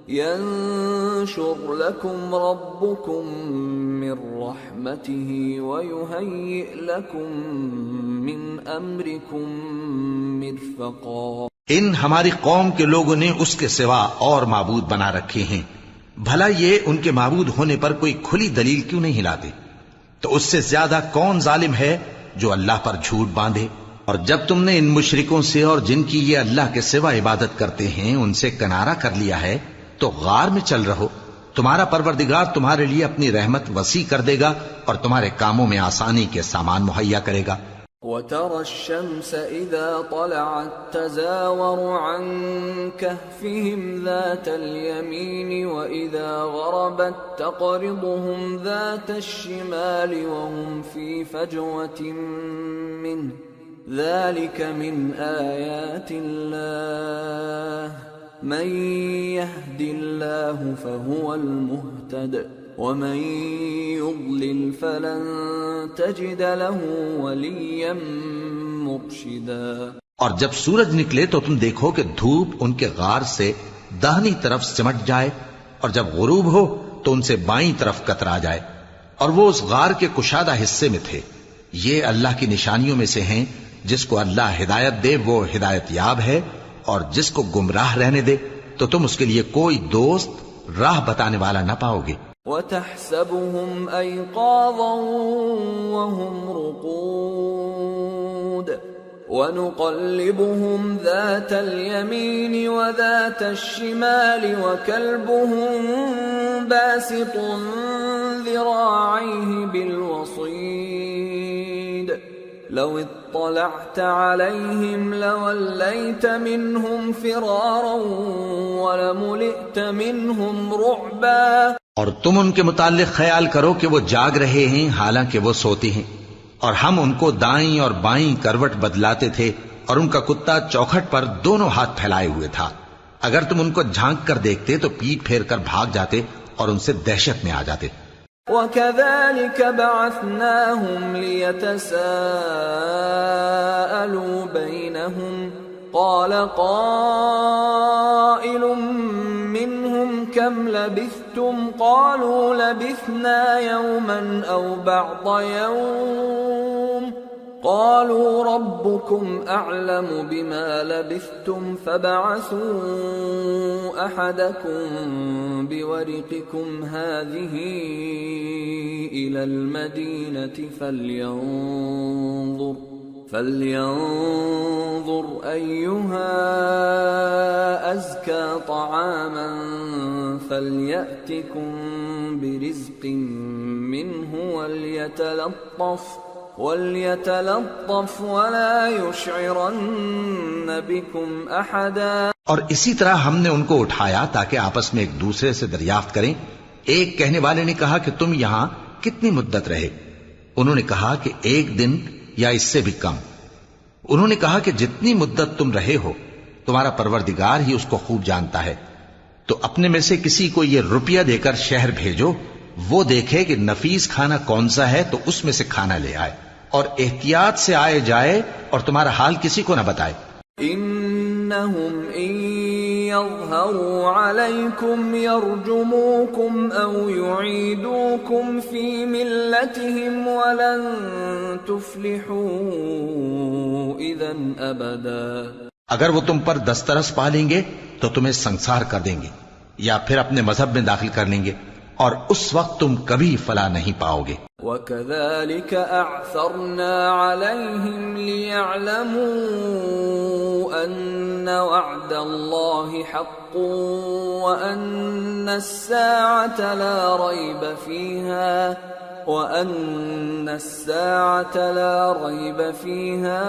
Speaker 4: يَنشُرْ لَكُمْ رَبُّكُمْ مِنْ رَحْمَتِهِ وَيُهَيِّئْ لَكُمْ مِنْ أَمْرِكُمْ مِرْفَقًا.
Speaker 2: ان ہماری قوم کے لوگوں نے اس کے سوا اور معبود بنا رکھے ہیں، بھلا یہ ان کے معبود ہونے پر کوئی کھلی دلیل کیوں نہیں لاتے؟ تو اس سے زیادہ کون ظالم ہے جو اللہ پر جھوٹ باندھے؟ اور جب تم نے ان مشرکوں سے اور جن کی یہ اللہ کے سوا عبادت کرتے ہیں ان سے کنارہ کر لیا ہے تو غار میں چل رہو، تمہارا پروردگار تمہارے لیے اپنی رحمت وسیع کر دے گا اور تمہارے کاموں میں آسانی کے سامان مہیا کرے گا.
Speaker 4: وَتَرَى الشَّمْسَ إِذَا طَلَعَتْ تَزَاوَرُ عَنْ كَهْفِهِمْ ذَاتَ الْيَمِينِ وَإِذَا غَرَبَتْ تَقْرِضُهُمْ ذَاتَ الشِّمَالِ وَهُمْ فِي فَجْوَةٍ مِّنْهُ ذَلِكَ مِنْ آيَاتِ اللَّهِ مَنْ يَهْدِ اللَّهُ فَهُوَ الْمُهْتَدِ وَمَنْ يُضْلِلْ فَلَنْ تَجِدَ لَهُ وَلِيًّا مُرْشِدًا.
Speaker 2: اور جب سورج نکلے تو تم دیکھو کہ دھوپ ان کے غار سے داہنی طرف سمٹ جائے، اور جب غروب ہو تو ان سے بائیں طرف کترا جائے، اور وہ اس غار کے کشادہ حصے میں تھے. یہ اللہ کی نشانیوں میں سے ہیں. جس کو اللہ ہدایت دے وہ ہدایت یاب ہے، اور جس کو گمراہ رہنے دے تو تم اس کے لیے کوئی دوست راہ بتانے والا نہ پاؤ گے.
Speaker 4: وَتَحْسَبُهُمْ أَيْقَاظًا وَهُمْ رُقُودٌ وَنُقَلِّبُهُمْ ذَاتَ الْيَمِينِ وَذَاتَ الشِّمَالِ وَكَلْبُهُمْ بَاسِطٌ ذِرَاعَيْهِ بِالْوَصِيدِ لَوِ اطَّلَعْتَ عَلَيْهِمْ لَوَلَّيْتَ مِنْهُمْ فِرَارًا وَلَمُلِئْتَ مِنْهُمْ رُعْبًا.
Speaker 2: اور تم ان کے متعلق خیال کرو کہ وہ جاگ رہے ہیں حالانکہ وہ سوتے ہیں، اور ہم ان کو دائیں اور بائیں کروٹ بدلاتے تھے، اور ان کا کتا چوکھٹ پر دونوں ہاتھ پھیلائے ہوئے تھا. اگر تم ان کو جھانک کر دیکھتے تو پیٹ پھیر کر بھاگ جاتے اور ان سے دہشت میں آ جاتے.
Speaker 4: وَكَذَلِكَ بَعَثْنَاهُمْ لِيَتَسَاءَلُوا بَيْنَهُمْ قَالَ قَائِلٌ مِّنْهُمْ كَمْ لَبِثْتُمْ قَالُوا لَبِثْنَا يَوْمًا أَوْ بَعْضَ يَوْمٍ قَالُوا رَبُّكُمْ أَعْلَمُ بِمَا لَبِثْتُمْ فَابْعَثُوا أَحَدَكُمْ بِوَرِقِكُمْ هَٰذِهِ إِلَى الْمَدِينَةِ فَلْيَنظُرْ أَيُّهَا أَزْكَىٰ طَعَامًا فَلْيَأْتِكُمْ بِرِزْقٍ مِّنْهُ وَلْيَتَلَطَّفْ وَلَا يُشْعِرَنَّ بِكُمْ أَحَدًا.
Speaker 2: اور اسی طرح ہم نے ان کو اٹھایا تاکہ آپس میں ایک دوسرے سے دریافت کریں. ایک کہنے والے نے کہا کہ تم یہاں کتنی مدت رہے؟ انہوں نے کہا کہ 1 دن یا اس سے بھی کم. انہوں نے کہا کہ جتنی مدت تم رہے ہو تمہارا پروردگار ہی اس کو خوب جانتا ہے. تو اپنے میں سے کسی کو یہ روپیہ دے کر شہر بھیجو، وہ دیکھے کہ نفیس کھانا کون سا ہے تو اس میں سے کھانا لے آئے، اور احتیاط سے آئے جائے اور تمہارا حال کسی کو نہ بتائے.
Speaker 4: انہم ان يظهروا عليكم يرجموكم أو يعيدوكم في ملتهم ولن تفلحوا إذا أبدا.
Speaker 2: اگر وہ تم پر دسترس پا لیں گے تو تمہیں سنسار کر دیں گے یا پھر اپنے مذہب میں داخل کر لیں گے اور اس وقت تم کبھی فلاح نہیں پاؤ گے.
Speaker 4: وَكَذَلِكَ أَعْثَرْنَا عَلَيْهِمْ لِيَعْلَمُوا أَنَّ وَعْدَ اللَّهِ حَقٌّ وَأَنَّ السَّاعَةَ لَا رَيْبَ فِيهَا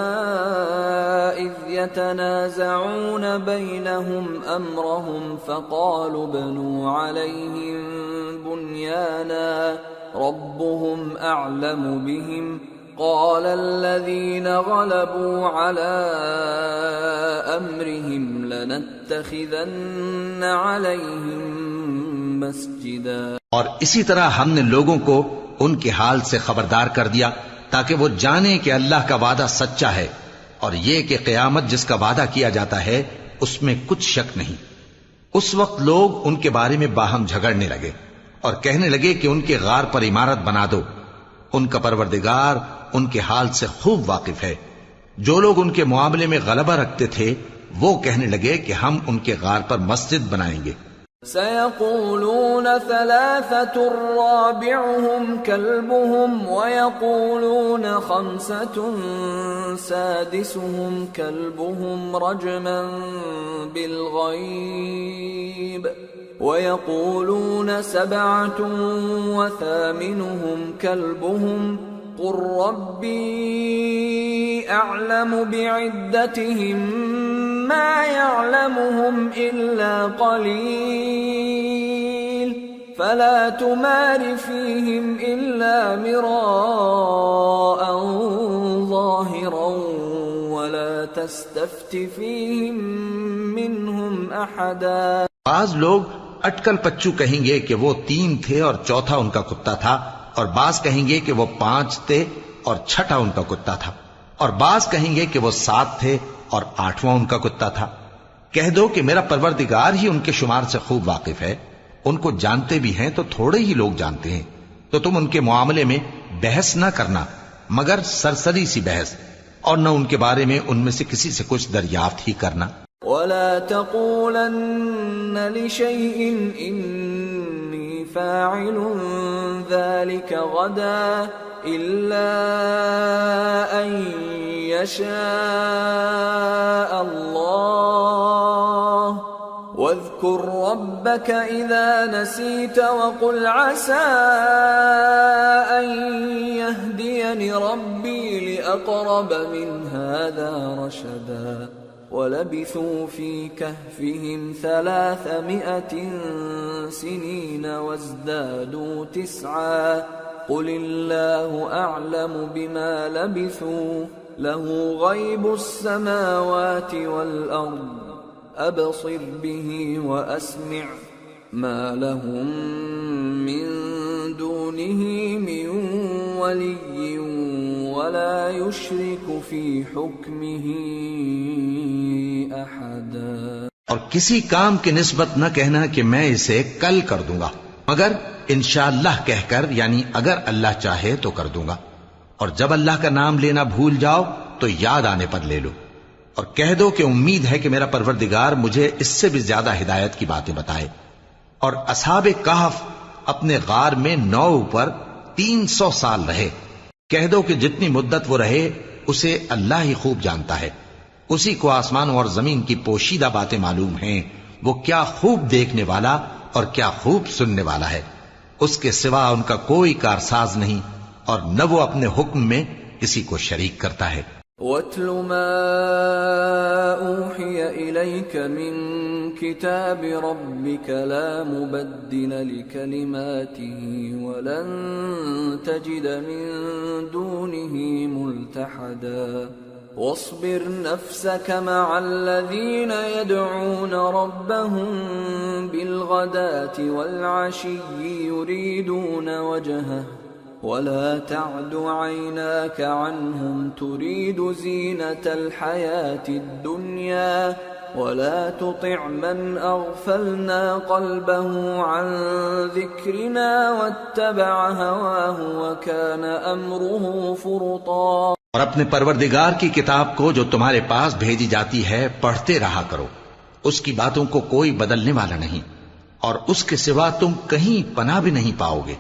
Speaker 4: إِذْ يَتَنَازَعُونَ بَيْنَهُمْ أَمْرَهُمْ فَقَالُوا ابْنُوا عَلَيْهِمْ بُنْيَانًا رَبُّهُمْ أَعْلَمُ بِهِمْ قَالَ الَّذِينَ غَلَبُوا عَلَى أَمْرِهِمْ لَنَتَّخِذَنَّ عَلَيْهِمْ مَسْجِدًا.
Speaker 2: اور اسی طرح ہم نے لوگوں کو ان کے حال سے خبردار کر دیا تاکہ وہ جانیں کہ اللہ کا وعدہ سچا ہے اور یہ کہ قیامت جس کا وعدہ کیا جاتا ہے اس میں کچھ شک نہیں. اس وقت لوگ ان کے بارے میں باہم جھگڑنے لگے اور کہنے لگے کہ ان کے غار پر عمارت بنا دو. ان کا پروردگار ان کے حال سے خوب واقف ہے. جو لوگ ان کے معاملے میں غلبہ رکھتے تھے وہ کہنے لگے کہ ہم ان کے غار پر مسجد بنائیں گے.
Speaker 4: سيقولون ثلاثة رابعهم كلبهم ويقولون خمسة سادسهم كلبهم رجما بالغيب ويقولون سبعة وثامنهم كلبهم قل ربي أعلم بعدتهم ما يعلمهم إلا قليل فلا تمار فيهم إلا مراء ظاهرا ولا تستفت فيهم منهم أحدا.
Speaker 2: بعض لوگ اٹکل پچو کہیں گے کہ وہ 3 تھے اور چوتھا ان کا کتا تھا، اور بعض کہیں گے کہ وہ 5 تھے اور چھٹا ان کا کتا تھا، اور بعض کہیں گے کہ وہ 7 تھے اور 8واں ان کا کتا تھا. کہہ دو کہ میرا پروردگار ہی ان کے شمار سے خوب واقف ہے. ان کو جانتے بھی ہیں تو تھوڑے ہی لوگ جانتے ہیں. تو تم ان کے معاملے میں بحث نہ کرنا مگر سرسری سی بحث، اور نہ ان کے بارے میں ان میں سے کسی سے کچھ دریافت ہی کرنا.
Speaker 4: ولا تقولن لشيء إني فاعل ذلك غدا إلا أن يشاء الله واذكر ربك إذا نسيت وقل عسى أن يهديني ربي لأقرب من هذا رشدا. ولبثوا في كهفهم 300 سنين وازدادوا 9 قل الله أعلم بما لبثوا له غيب السماوات والأرض أبصر به وأسمع ما لهم من دونه من ولي ولا يشرك في حكمه أحدا.
Speaker 2: اور کسی کام کی نسبت نہ کہنا کہ میں اسے کل کر دوں گا مگر انشاءاللہ کہہ کر، یعنی اگر اللہ چاہے تو کر دوں گا. اور جب اللہ کا نام لینا بھول جاؤ تو یاد آنے پر لے لو، اور کہہ دو کہ امید ہے کہ میرا پروردگار مجھے اس سے بھی زیادہ ہدایت کی باتیں بتائے. اور اصحاب کہف اپنے غار میں 9 پر 300 سال رہے. کہہ دو کہ جتنی مدت وہ رہے اسے اللہ ہی خوب جانتا ہے. اسی کو آسمانوں اور زمین کی پوشیدہ باتیں معلوم ہیں. وہ کیا خوب دیکھنے والا اور کیا خوب سننے والا ہے. اس کے سوا ان کا کوئی کارساز نہیں اور نہ وہ اپنے حکم میں کسی کو شریک کرتا ہے.
Speaker 4: وَاتْلُ مَا أُوحِيَ إِلَيْكَ مِن كِتَابِ رَبِّكَ لَا مُبَدِّلَ لِكَلِمَاتِهِ وَلَن تَجِدَ مِن دُونِهِ مُلْتَحَدًا. واصبر نفسك مع الذين يدعون ربهم بالغداة والعشي يريدون وجهه ولا تعد عيناك عنهم تريد زينة الحياة الدنيا ولا تطع من اغفلنا قلبه عن ذكرنا واتبع هواه وكان امره فرطا۔
Speaker 2: اور اپنے پروردگار کی کتاب کو جو تمہارے پاس بھیجی جاتی ہے پڑھتے رہا کرو، اس کی باتوں کو کوئی بدلنے والا نہیں، اور اس کے سوا تم کہیں پناہ بھی نہیں پاؤ گے۔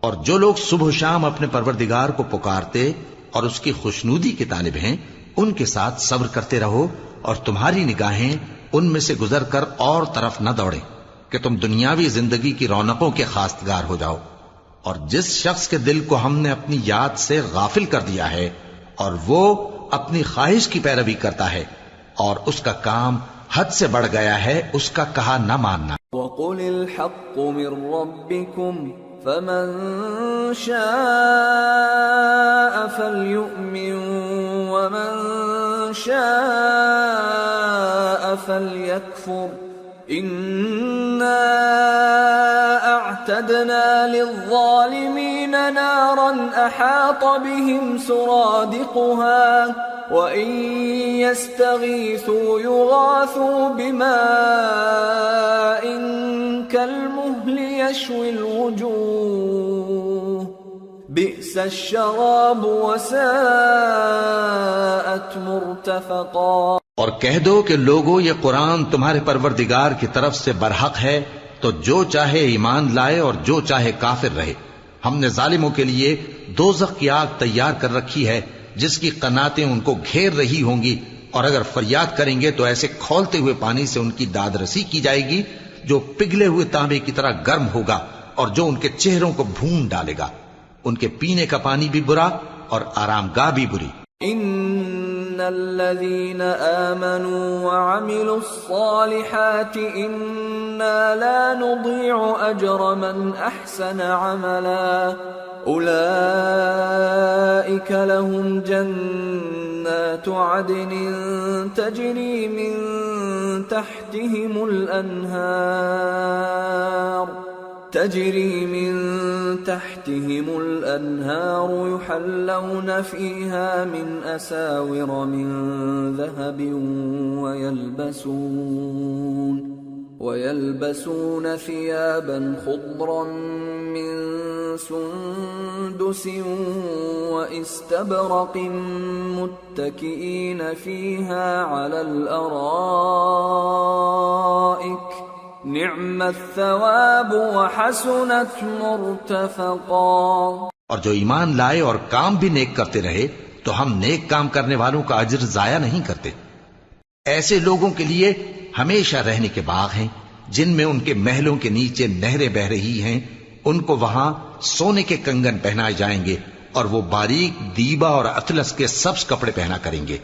Speaker 2: اور جو لوگ صبح و شام اپنے پروردگار کو پکارتے اور اس کی خوشنودی کے طالب ہیں، ان کے ساتھ صبر کرتے رہو، اور تمہاری نگاہیں ان میں سے گزر کر اور طرف نہ دوڑیں کہ تم دنیاوی زندگی کی رونقوں کے خواستگار ہو جاؤ۔ اور جس شخص کے دل کو ہم نے اپنی یاد سے غافل کر دیا ہے اور وہ اپنی خواہش کی پیروی کرتا ہے اور اس کا کام حد سے بڑھ گیا ہے، اس کا کہا نہ ماننا۔
Speaker 4: وَقُلِ الْحَقُّ مِنْ رَبِّكُمْ فَمَنْ شَاءَ فَلْيُؤْمِنْ وَمَنْ شَاءَ فَلْيَكْفُرْ إِنَّا أَعْتَدْنَا لِلظَّالِمِينَ نَارًا أَحَاطَ بِهِمْ سُرَادِقُهَا وَإِنْ يَسْتَغِيثُوا يُغَاثُوا بِمَاءٍ كَالْمُهْلِ يَشْوِي الْوُجُوهَ بِئْسَ الشَّرَابُ وَسَاءَتْ مُرْتَفَقًا۔
Speaker 2: اور کہہ دو کہ لوگو یہ قرآن تمہارے پروردگار کی طرف سے برحق ہے، تو جو چاہے ایمان لائے اور جو چاہے کافر رہے۔ ہم نے ظالموں کے لیے دوزخ کی آگ تیار کر رکھی ہے جس کی قناتیں ان کو گھیر رہی ہوں گی، اور اگر فریاد کریں گے تو ایسے کھولتے ہوئے پانی سے ان کی داد رسی کی جائے گی جو پگھلے ہوئے تانبے کی طرح گرم ہوگا اور جو ان کے چہروں کو بھون ڈالے گا۔ ان کے پینے کا پانی بھی برا اور آرام گاہ بھی بری۔
Speaker 4: ان الذين آمنوا وعملوا الصالحات انا لا نضيع اجر من احسن عملا اولئك لهم جنات عدن تجري من تحتهم الأنهار يحلون فيها من أساور من ذهب ويلبسون ثيابا خضرا من سندس واستبرق متكئين فيها على الأرائك نعم الثواب وحسنت مرتفقا۔
Speaker 2: اور جو ایمان لائے اور کام بھی نیک کرتے رہے تو ہم نیک کام کرنے والوں کا اجر ضائع نہیں کرتے۔ ایسے لوگوں کے لیے ہمیشہ رہنے کے باغ ہیں جن میں ان کے محلوں کے نیچے نہریں بہ رہی ہیں، ان کو وہاں سونے کے کنگن پہنائے جائیں گے اور وہ باریک دیبا اور اطلس کے سبز کپڑے پہنا کریں گے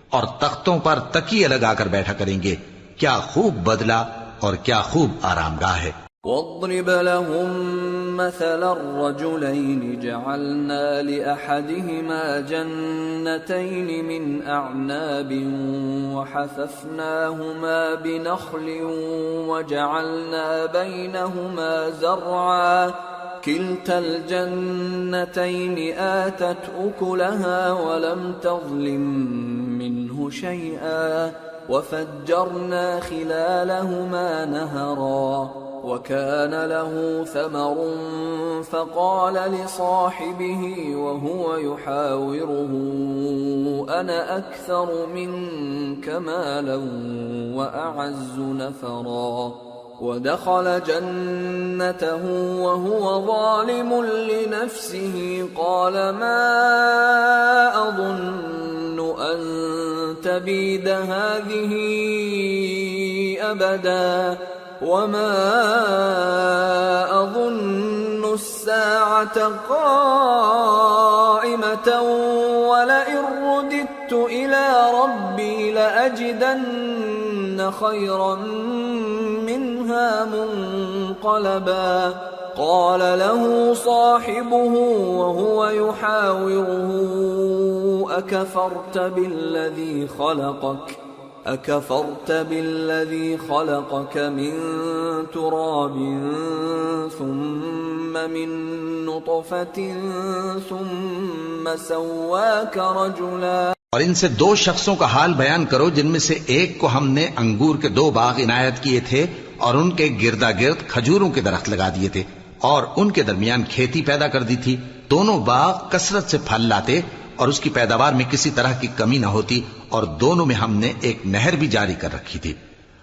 Speaker 2: اور تختوں پر تکیے لگا کر بیٹھا کریں گے۔ کیا خوب بدلہ اور کیا خوب آرام گاہ ہے۔
Speaker 4: واضرب لهم مثل الرجلين جعلنا لأحدهما جنتين من أعناب وحففناهما بنخل وجعلنا بينهما زرعا كلتا الجنتين آتت أكلها ولم تظلم منه شيئا وفجرنا خلالهما نهرا وكان له ثمر فقال لصاحبه وهو يحاوره أنا أكثر منك مالا وأعز نفرا ودخل جنته وهو ظالم لنفسه قال ما أظن أن تبيد هذه أبدا وما أظن الساعة قائمة ولئن رددت إلى ربي لأجدن خيرا منها منقلبا قال له صاحبه وهو يحاوره أكفرت بالذي خلقك من تراب ثم من نطفة ثم سواك رجلا۔
Speaker 2: اور ان سے 2 شخصوں کا حال بیان کرو جن میں سے ایک کو ہم نے انگور کے 2 باغ عنایت کیے تھے اور ان کے گردا گرد کھجوروں کے درخت لگا دیے تھے اور ان کے درمیان کھیتی پیدا کر دی تھی. دونوں باغ کثرت سے پھل لاتے اور اس کی پیداوار میں کسی طرح کی کمی نہ ہوتی اور دونوں میں ہم نے ایک نہر بھی جاری کر رکھی تھی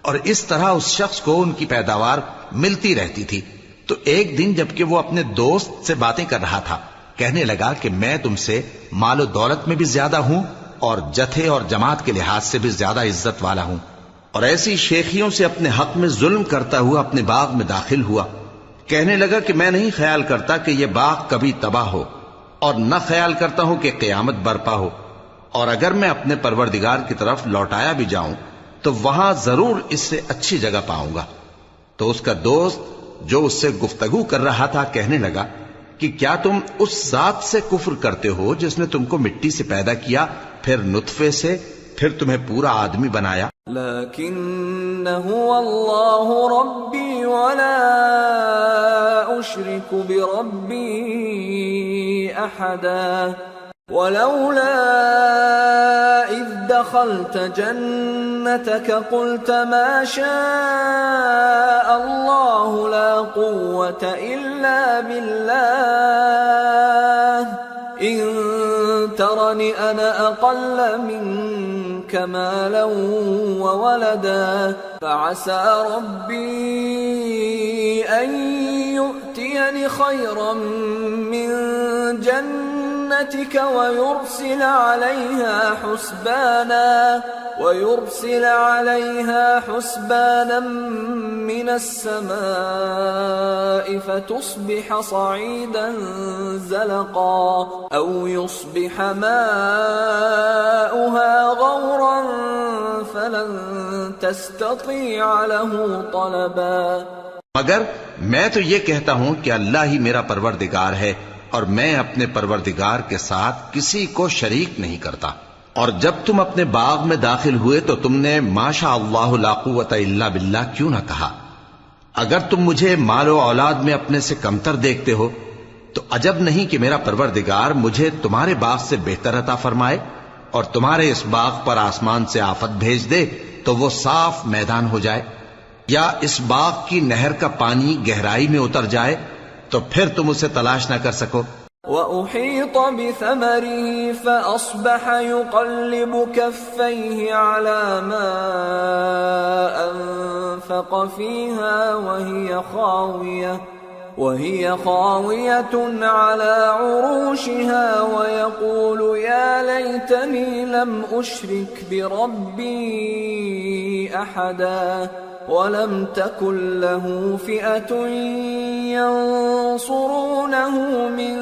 Speaker 2: اور اس طرح اس شخص کو ان کی پیداوار ملتی رہتی تھی. تو ایک دن جبکہ وہ اپنے دوست سے باتیں کر رہا تھا کہنے لگا کہ میں تم سے مال و دولت میں بھی زیادہ ہوں اور جتھے اور جماعت کے لحاظ سے بھی زیادہ عزت والا ہوں، اور ایسی شیخیوں سے اپنے حق میں ظلم کرتا ہوا اپنے باغ میں داخل ہوا. کہنے لگا کہ میں نہیں خیال کرتا کہ یہ باغ کبھی تباہ ہو اور نہ خیال کرتا ہوں کہ قیامت برپا ہو، اور اگر میں اپنے پروردگار کی طرف لوٹایا بھی جاؤں تو وہاں ضرور اس سے اچھی جگہ پاؤں گا. تو اس کا دوست جو اس سے گفتگو کر رہا تھا کہنے لگا کہ کیا تم اس ذات سے کفر کرتے ہو جس نے تم کو مٹی سے پیدا کیا، پھر نطفے سے، پھر تمہیں پورا آدمی بنایا؟
Speaker 4: لیکن هو اللہ ربی ولا اشرک بربی احدا ولولا اذ دخلت جنتك قلت ما شاء الله لا قوة الا بالله ان ترني انا اقل منك مالا وولدا فعسى ربي ان يؤتيني خيرا من جنتك ويرسل عليها حسبانا من السماء فتصبح صعيدا زلقا أو يصبح ماؤها غورا فلن تستطيع له طلبا.
Speaker 2: مگر میں تو یہ کہتا ہوں کہ اللہ ہی میرا پروردگار ہے اور میں اپنے پروردگار کے ساتھ کسی کو شریک نہیں کرتا. اور جب تم اپنے باغ میں داخل ہوئے تو تم نے ما شاء اللہ لا قوت الا باللہ کیوں نہ کہا؟ اگر تم مجھے مال و اولاد میں اپنے سے کمتر دیکھتے ہو تو عجب نہیں کہ میرا پروردگار مجھے تمہارے باغ سے بہتر عطا فرمائے اور تمہارے اس باغ پر آسمان سے آفت بھیج دے تو وہ صاف میدان ہو جائے، یا اس باغ کی نہر کا پانی گہرائی میں اتر جائے تو پھر تم اسے تلاش نہ کر سکو.
Speaker 4: وَأُحِيطَ بِثَمَرِهِ فَأَصْبَحَ يُقَلِّبُ كَفَّيْهِ عَلَى مَا أَنفَقَ فِيهَا وَهِيَ خَاوِيَةٌ عَلَى عُرُوشِهَا وَيَقُولُ يَا لَيْتَنِي لَمْ أُشْرِكْ بِرَبِّي أَحَدًا وَلَمْ تَكُنْ لَهُ فِئَةٌ يَنصُرُونَهُ مِنْ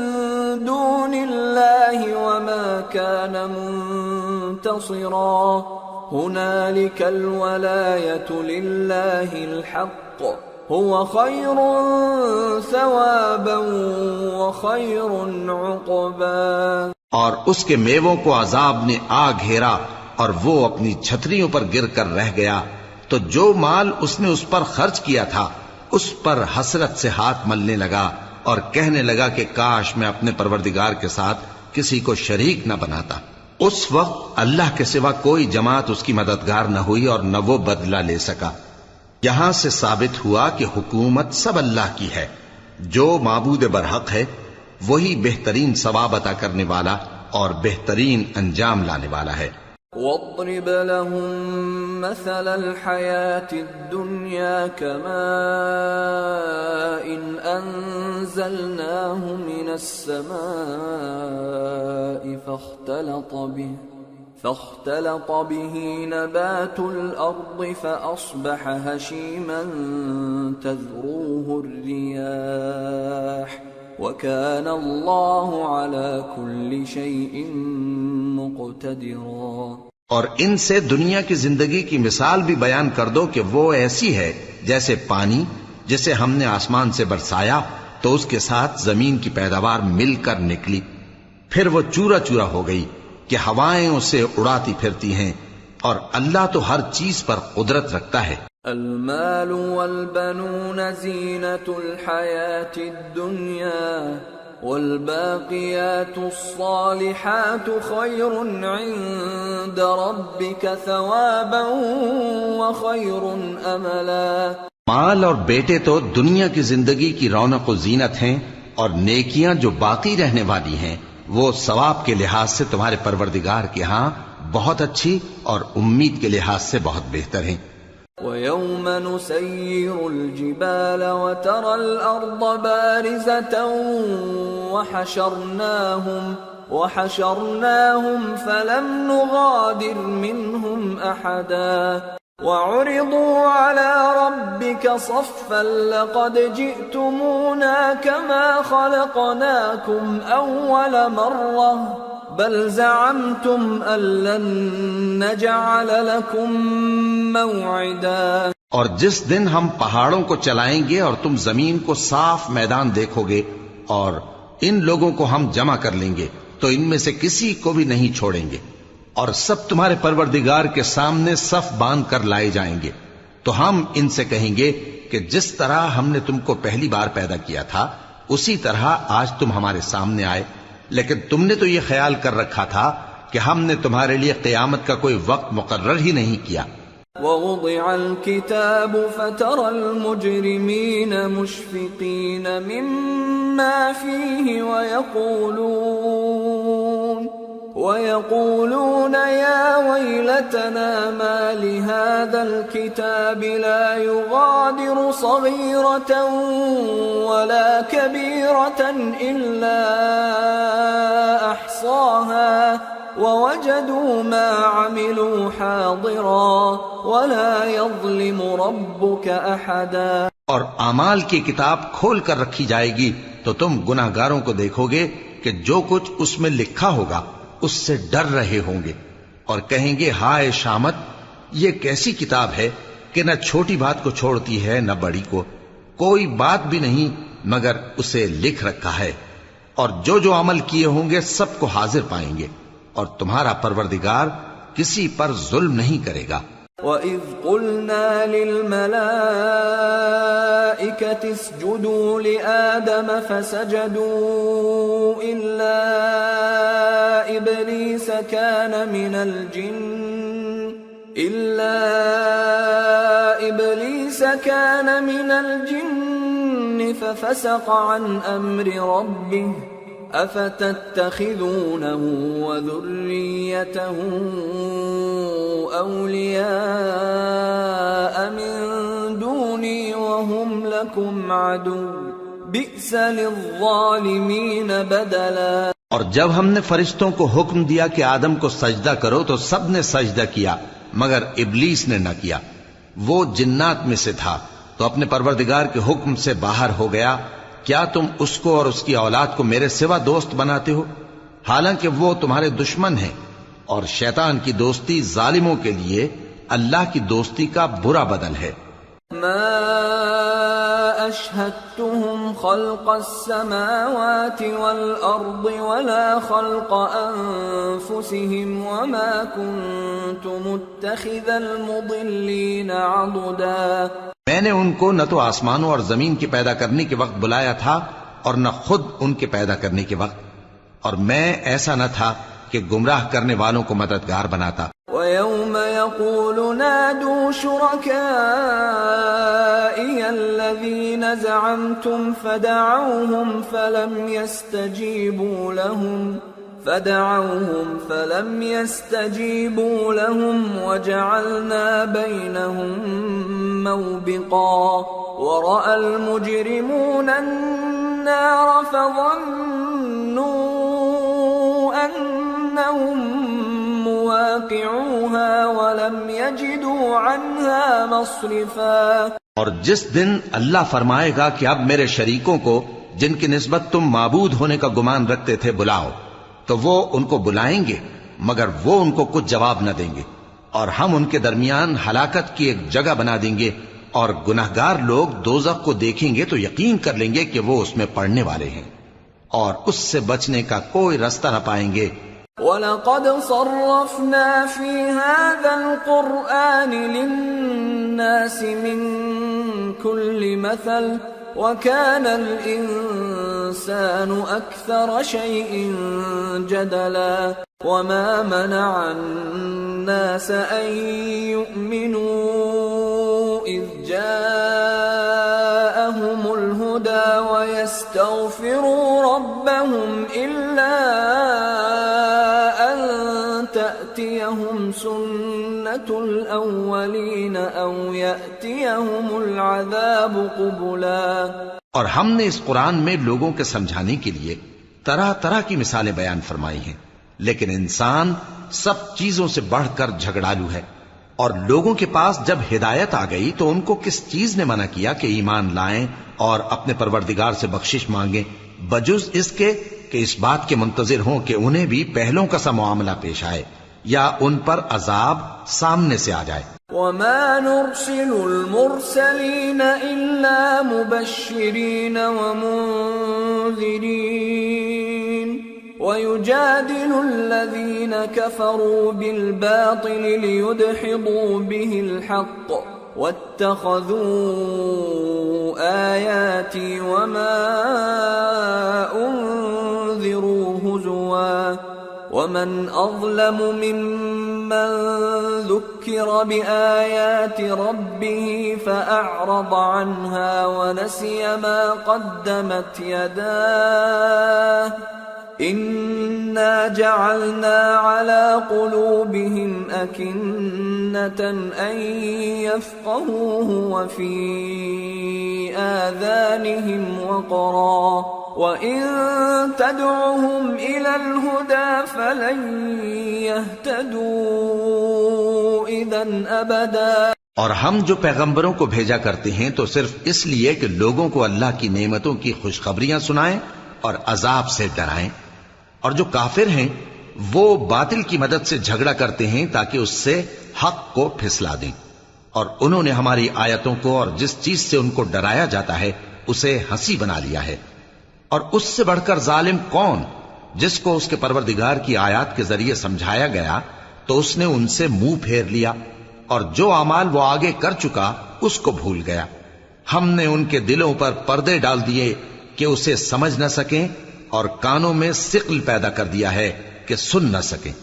Speaker 4: دُونِ اللَّهِ وَمَا كَانَ مُنْتَصِرًا. هُنَالِكَ الْوَلَايَةُ لِلَّهِ الْحَقِّ هُوَ خَيْرٌ ثَوَابًا وَخَيْرٌ عُقْبًا.
Speaker 2: اور اس کے میووں کو عذاب نے آ گھیرا اور وہ اپنی چھتریوں پر گر کر رہ گیا، تو جو مال اس نے اس پر خرچ کیا تھا اس پر حسرت سے ہاتھ ملنے لگا اور کہنے لگا کہ کاش میں اپنے پروردگار کے ساتھ کسی کو شریک نہ بناتا. اس وقت اللہ کے سوا کوئی جماعت اس کی مددگار نہ ہوئی اور نہ وہ بدلہ لے سکا. یہاں سے ثابت ہوا کہ حکومت سب اللہ کی ہے. جو معبود برحق ہے وہی بہترین ثواب عطا کرنے والا اور بہترین انجام لانے والا ہے.
Speaker 4: وَاضْرِبْ لَهُم مَّثَلَ الْحَيَاةِ الدُّنْيَا كَمَاءٍ أَنزَلْنَاهُ مِنَ السَّمَاءِ فاختلط به نبات الأرض فأصبح هشيما تذروه الرياح وكان الله على كل شيء مقتدرا.
Speaker 2: اور ان سے دنیا کی زندگی کی مثال بھی بیان کر دو کہ وہ ایسی ہے جیسے پانی جسے ہم نے آسمان سے برسایا تو اس کے ساتھ زمین کی پیداوار مل کر نکلی، پھر وہ چورا چورا ہو گئی کہ ہوائیں اسے اڑاتی پھرتی ہیں، اور اللہ تو ہر چیز پر قدرت رکھتا ہے.
Speaker 4: المال والبنون زینة الحیاة الدنیا والباقيات الصالحات خير عند ربك ثوابا وخير املا۔
Speaker 3: مال اور بیٹے تو دنیا کی زندگی کی رونق و زینت ہیں، اور نیکیاں جو باقی رہنے والی ہیں وہ ثواب کے لحاظ سے تمہارے پروردگار کے ہاں بہت اچھی اور امید کے لحاظ سے بہت بہتر ہیں۔
Speaker 4: وَيَوْمَ نُسَيِّرُ الْجِبَالَ وَتَرَى الْأَرْضَ بَارِزَةً وَحَشَرْنَاهُمْ فَلَمْ نُغَادِرْ مِنْهُمْ أَحَدًا وَعُرِضُوا عَلَى رَبِّكَ صَفًّا لَقَدْ جِئْتُمُونَا كَمَا خَلَقْنَاكُمْ أَوَّلَ مَرَّةٍ بل زعمتم أن لن نجعل لكم موعدا۔
Speaker 3: اور جس دن ہم پہاڑوں کو چلائیں گے اور تم زمین کو صاف میدان دیکھو گے اور ان لوگوں کو ہم جمع کر لیں گے تو ان میں سے کسی کو بھی نہیں چھوڑیں گے، اور سب تمہارے پروردگار کے سامنے صف باندھ کر لائے جائیں گے، تو ہم ان سے کہیں گے کہ جس طرح ہم نے تم کو پہلی بار پیدا کیا تھا اسی طرح آج تم ہمارے سامنے آئے، لیکن تم نے تو یہ خیال کر رکھا تھا کہ ہم نے تمہارے لیے قیامت کا کوئی وقت مقرر ہی نہیں کیا۔
Speaker 4: وَوُضِعَ الْكِتَابُ فَتَرَى الْمُجْرِمِينَ مُشْفِقِينَ مِمَّا فِيهِ وَيَقُولُونَ يَا وَيْلَتَنَا مَا لِهَذَا الْكِتَابِ لَا يُغَادِرُ صَغِيرَةً وَلَا كَبِيرَةً إِلَّا أَحْصَاهَا وَوَجَدُوا مَا عَمِلُوا حَاضِرًا وَلَا يَظْلِمُ رَبُّكَ أَحَدًا۔
Speaker 3: اور اعمال کی کتاب کھول کر رکھی جائے گی تو تم گناہ گاروں کو دیکھو گے کہ جو کچھ اس میں لکھا ہوگا اس سے ڈر رہے ہوں گے، اور کہیں گے ہائے شامت، یہ کیسی کتاب ہے کہ نہ چھوٹی بات کو چھوڑتی ہے نہ بڑی کو، کوئی بات بھی نہیں مگر اسے لکھ رکھا ہے، اور جو جو عمل کیے ہوں گے سب کو حاضر پائیں گے، اور تمہارا پروردگار کسی پر ظلم نہیں کرے گا۔
Speaker 4: وَإِذْ قُلْنَا لِلْمَلَائِكَةِ اسْجُدُوا لِآدَمَ فَسَجَدُوا إِلَّا إِبْلِيسَ كَانَ مِنَ الْجِنِّ فَفَسَقَ عَنْ أَمْرِ رَبِّهِ أَفَتَتَّخِذُونَهُ وَذُرِّيَّتَهُ أَوْلِيَاءَ مِن دُونِي وَهُمْ لَكُمْ عَدُوٌّ بِئْسَ لِلظَّالِمِينَ بَدَلًا۔
Speaker 3: اور جب ہم نے فرشتوں کو حکم دیا کہ آدم کو سجدہ کرو تو سب نے سجدہ کیا مگر ابلیس نے نہ کیا، وہ جنات میں سے تھا تو اپنے پروردگار کے حکم سے باہر ہو گیا۔ کیا تم اس کو اور اس کی اولاد کو میرے سوا دوست بناتے ہو، حالانکہ وہ تمہارے دشمن ہیں، اور شیطان کی دوستی ظالموں کے لیے اللہ کی دوستی کا برا بدل ہے۔
Speaker 4: ما اشهدتهم خلق السماوات والارض ولا خلق انفسهم وما كنت متخذ المضلين عضدا۔
Speaker 3: میں نے ان کو نہ تو آسمانوں اور زمین کے پیدا کرنے کے وقت بلایا تھا اور نہ خود ان کے پیدا کرنے کے وقت، اور میں ایسا نہ تھا کہ گمراہ کرنے والوں کو مددگار بناتا۔
Speaker 4: وَيَوْمَ يَقُولُ نَادُوا شُرَكَائِيَ الَّذِينَ زَعَمْتُمْ فَدَعَوْهُمْ فَلَمْ يَسْتَجِيبُوا لَهُمْ وَجَعَلْنَا بَيْنَهُمْ مَوْبِقًا وَرَأَى الْمُجْرِمُونَ النَّارَ فَظَنُّوا أَنَّهُمْ مواقعوها ولم يجدوا عنها مصرفا۔
Speaker 3: اور جس دن اللہ فرمائے گا کہ اب میرے شریکوں کو جن کی نسبت تم معبود ہونے کا گمان رکھتے تھے بلاؤ، تو وہ ان کو بلائیں گے مگر وہ ان کو کچھ جواب نہ دیں گے، اور ہم ان کے درمیان ہلاکت کی ایک جگہ بنا دیں گے، اور گناہگار لوگ دوزخ کو دیکھیں گے تو یقین کر لیں گے کہ وہ اس میں پڑنے والے ہیں، اور اس سے بچنے کا کوئی رستہ نہ پائیں گے۔
Speaker 4: وَلَقَدْ صَرَّفْنَا فِي هَذَا الْقُرْآنِ لِلنَّاسِ مِنْ كُلِّ مَثَلٍ وَكَانَ الْإِنسَانُ الإنسان أكثر شيء جدلا وما منع الناس أن يؤمنوا إذ جاءهم الهدى ويستغفروا ربهم إلا أن تأتيهم سنة الأولين أو يأتيهم العذاب قبلا۔
Speaker 2: اور ہم نے اس قرآن میں لوگوں کے سمجھانے کے لیے طرح طرح کی مثالیں بیان فرمائی ہیں، لیکن انسان سب چیزوں سے بڑھ کر جھگڑالو ہے، اور لوگوں کے پاس جب ہدایت آ گئی تو ان کو کس چیز نے منع کیا کہ ایمان لائیں اور اپنے پروردگار سے بخشش مانگیں، بجز اس کے کہ اس بات کے منتظر ہوں کہ انہیں بھی پہلوں کا سا معاملہ پیش آئے یا ان پر عذاب سامنے سے آ جائے۔
Speaker 4: وما نرسل المرسلين إلا مبشرين ومنذرين ويجادل الذين كفروا بالباطل ليدحضوا به الحق واتخذوا آياتي وما أنذروا هزوا ومن أظلم ممن ذكر بآيات ربه فأعرض عنها ونسي ما قدمت يداه إنا جعلنا على قلوبهم أكنة أن يفقهوه وفي آذانهم وقرا وإن تدعهم إلى الهدى فلن يهتدوا إذا أبدا۔
Speaker 2: اور ہم جو پیغمبروں کو بھیجا کرتے ہیں تو صرف اس لیے کہ لوگوں کو اللہ کی نعمتوں کی خوشخبریاں سنائیں اور عذاب سے ڈرائیں، اور جو کافر ہیں وہ باطل کی مدد سے جھگڑا کرتے ہیں تاکہ اس سے حق کو پھسلا دیں، اور انہوں نے ہماری آیتوں کو اور جس چیز سے ان کو ڈرایا جاتا ہے اسے ہنسی بنا لیا ہے۔ اور اس سے بڑھ کر ظالم کون جس کو اس کے پروردگار کی آیات کے ذریعے سمجھایا گیا تو اس نے ان سے منہ پھیر لیا، اور جو اعمال وہ آگے کر چکا اس کو بھول گیا۔ ہم نے ان کے دلوں پر پردے ڈال دیے کہ اسے سمجھ نہ سکیں، اور کانوں میں ثقل پیدا کر دیا ہے کہ سن نہ سکیں،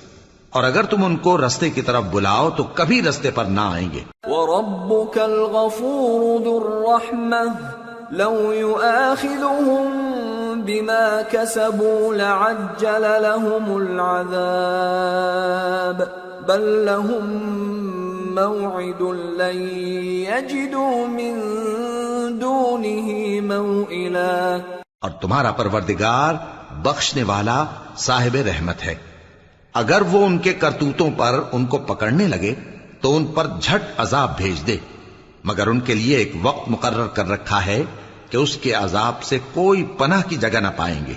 Speaker 2: اور اگر تم ان کو رستے کی طرف بلاؤ تو کبھی رستے پر نہ آئیں گے۔
Speaker 4: وَرَبُّكَ الْغَفُورُ ذُو الرَّحْمَةِ لَوْ يُؤَاخِذُهُم بِمَا كَسَبُوا لَعَجَّلَ لَهُمُ الْعَذَابَ بَل لَّهُم مَّوْعِدٌ لَّن يَجِدُوا مِن دُونِهِ مَوْئِلًا۔
Speaker 2: اور تمہارا پروردگار بخشنے والا صاحب رحمت ہے، اگر وہ ان کے کرتوتوں پر ان کو پکڑنے لگے تو ان پر جھٹ عذاب بھیج دے، مگر ان کے لیے ایک وقت مقرر کر رکھا ہے کہ اس کے عذاب سے کوئی پناہ کی جگہ نہ پائیں گے۔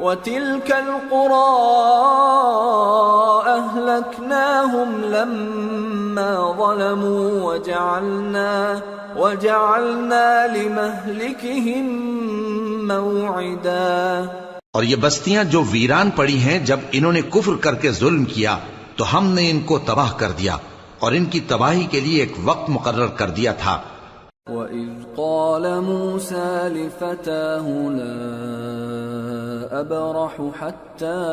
Speaker 4: وَتِلْكَ الْقُرَىٰ أَهْلَكْنَاهُمْ لَمَّا ظَلَمُوا وَجَعَلْنَا لِمَهْلِكِهِمْ مَوْعِدًا۔
Speaker 2: اور یہ بستیاں جو ویران پڑی ہیں جب انہوں نے کفر کر کے ظلم کیا تو ہم نے ان کو تباہ کر دیا، اور ان کی تباہی کے لیے ایک وقت مقرر کر دیا تھا۔
Speaker 4: وَإِذْ قَالَ مُوسَى لِفَتَاهُ لَا أَبْرَحُ حَتَّى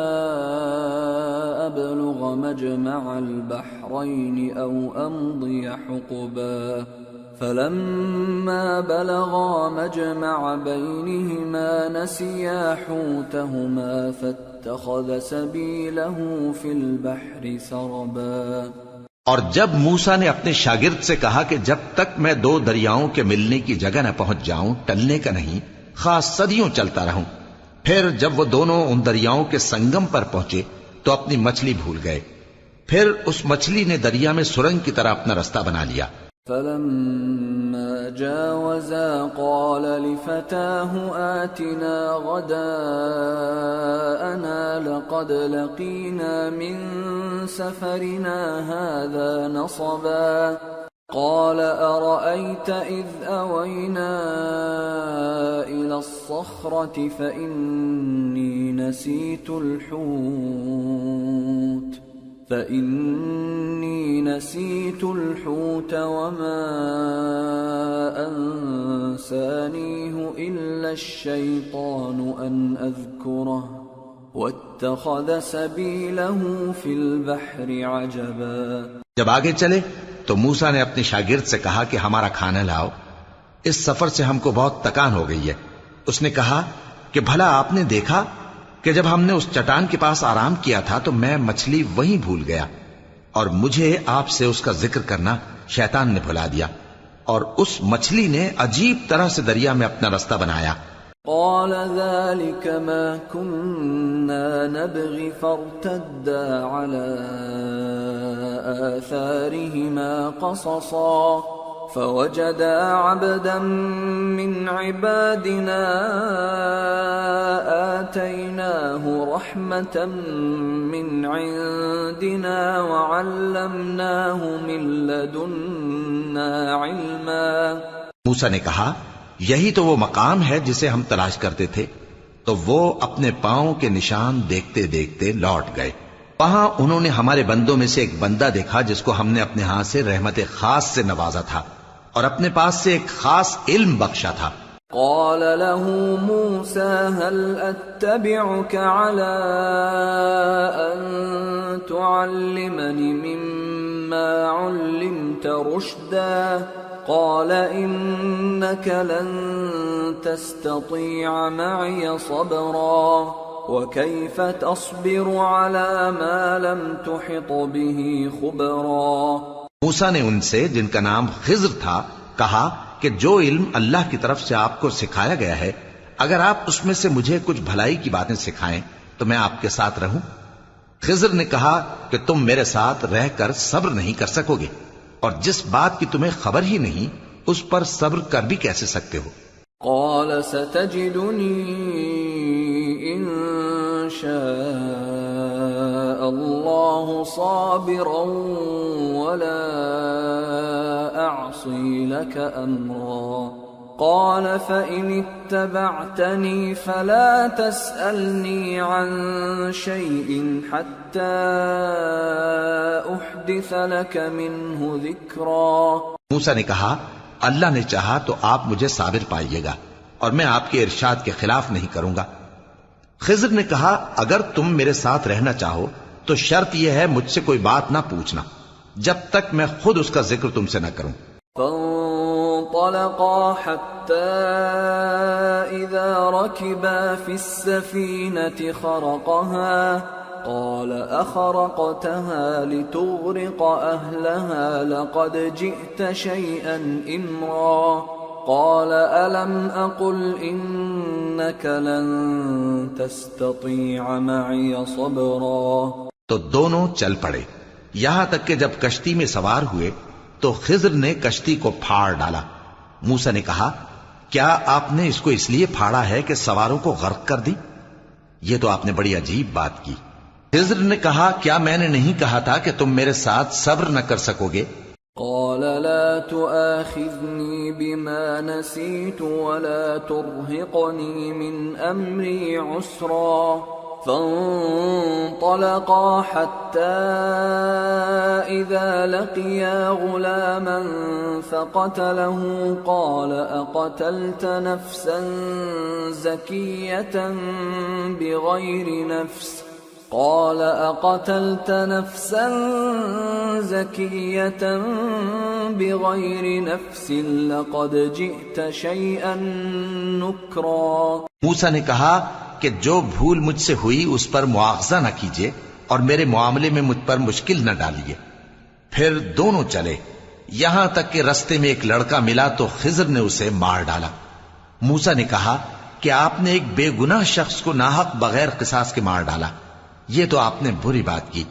Speaker 4: أَبْلُغَ مَجْمَعَ الْبَحْرَيْنِ أَوْ أَمْضِيَ حُقُبًا فَلَمَّا بَلَغَا مَجْمَعَ بَيْنِهِمَا نَسِيَا حُوتَهُمَا فَاتَّخَذَ سَبِيلَهُ فِي الْبَحْرِ سَرَبًا۔
Speaker 2: اور جب موسیٰ نے اپنے شاگرد سے کہا کہ جب تک میں دو دریاؤں کے ملنے کی جگہ نہ پہنچ جاؤں ٹلنے کا نہیں، خاص صدیوں چلتا رہوں، پھر جب وہ دونوں ان دریاؤں کے سنگم پر پہنچے تو اپنی مچھلی بھول گئے، پھر اس مچھلی نے دریا میں سرنگ کی طرح اپنا رستہ بنا لیا۔
Speaker 4: فَلَمَّا جَاوَزَا قَالَ لِفَتَاهُ آتِنَا غَدَاءَنَا لَقَدْ لَقِينَا مِن سَفَرِنَا هَذَا نَصَبًا قَالَ أَرَأَيْتَ إِذْ أَوَيْنَا إِلَى الصَّخْرَةِ فَإِنِّي نَسِيتُ الْحُوتَ فإني نسيت الحوت وما أنسانيه إلا الشيطان أن أذكره واتخذ سبيله في البحر عجبا.
Speaker 2: جب آگے چلے تو موسیٰ نے اپنے شاگرد سے کہا کہ ہمارا کھانا لاؤ، اس سفر سے ہم کو بہت تکان ہو گئی ہے. اس نے کہا کہ بھلا آپ نے دیکھا کہ جب ہم نے اس چٹان کے پاس آرام کیا تھا تو میں مچھلی وہیں بھول گیا، اور مجھے آپ سے اس کا ذکر کرنا شیطان نے بھلا دیا، اور اس مچھلی نے عجیب طرح سے دریا میں اپنا رستہ بنایا.
Speaker 4: قال ذلك ما كنا نبغي فارتدا على آثارهما قصصا فوجدا عبدا من عبادنا آتيناه رحمة من عندنا وعلمناه من لدنا علما.
Speaker 2: موسیٰ نے کہا یہی تو وہ مقام ہے جسے ہم تلاش کرتے تھے. تو وہ اپنے پاؤں کے نشان دیکھتے دیکھتے لوٹ گئے. وہاں انہوں نے ہمارے بندوں میں سے ایک بندہ دیکھا جس کو ہم نے اپنے ہاتھ سے رحمت خاص سے نوازا تھا اور اپنے پاس سے ایک خاص علم بخشا تھا.
Speaker 4: قال له موسى هل أتبعك على أن تعلمني مما علمت رشدا قال إنك لن تستطيع معي صبرا وكيف تصبر على ما لم تحط به خبرا.
Speaker 2: موسیٰ نے ان سے جن کا نام خضر تھا کہا کہ جو علم اللہ کی طرف سے آپ کو سکھایا گیا ہے اگر آپ اس میں سے مجھے کچھ بھلائی کی باتیں سکھائیں تو میں آپ کے ساتھ رہوں. خضر نے کہا کہ تم میرے ساتھ رہ کر صبر نہیں کر سکو گے، اور جس بات کی تمہیں خبر ہی نہیں اس پر صبر کر بھی کیسے سکتے ہو.
Speaker 4: قال ستجدني إن شاء الله صابرا ولا أعصي لك أمرا. قال فإن اتبعتني فلا تسألني عن شيء حتى أحدث لك منه ذكرا.
Speaker 2: موسیٰ نے کہا اللہ نے چاہا تو آپ مجھے صابر پائیے گا اور میں آپ کے ارشاد کے خلاف نہیں کروں گا. خضر نے کہا اگر تم میرے ساتھ رہنا چاہو تو شرط یہ ہے مجھ سے کوئی بات نہ پوچھنا جب تک میں خود اس کا ذکر تم سے نہ کروں.
Speaker 4: فانطلقا حتى إذا ركبا في السفينة خرقها قال أخرقتها لتغرق أهلها لقد جئت شيئا إمرا. قال ألم أقل إنك لن تستطيع معي صبرا.
Speaker 2: تو دونوں چل پڑے یہاں تک کہ جب کشتی میں سوار ہوئے تو خضر نے کشتی کو پھاڑ ڈالا. موسیٰ نے کہا کیا آپ نے اس کو اس لیے پھاڑا ہے کہ سواروں کو غرق کر دی؟ یہ تو آپ نے بڑی عجیب بات کی. خضر نے کہا کیا میں نے نہیں کہا تھا کہ تم میرے ساتھ صبر نہ کر سکو گے؟
Speaker 4: قال لا تؤاخذني بما نسيت ولا ترهقني من أمري عسرا. فانطلقا حتى إذا لقيا غلاما فقتله قال أقتلت نفسا زكية بغير نفس قال أقتلت نفسا زكية بغير نفس لقد جئت شيئا نكرا.
Speaker 2: موسیٰ نے کہا کہ جو بھول مجھ سے ہوئی اس پر مواخذہ نہ کیجیے اور میرے معاملے میں مجھ پر مشکل نہ ڈالیے. پھر دونوں چلے یہاں تک کہ رستے میں ایک لڑکا ملا تو خضر نے اسے مار ڈالا. موسیٰ نے کہا کہ آپ نے ایک بے گناہ شخص کو ناحق بغیر قصاص کے مار ڈالا، یہ تو آپ نے بری بات کی.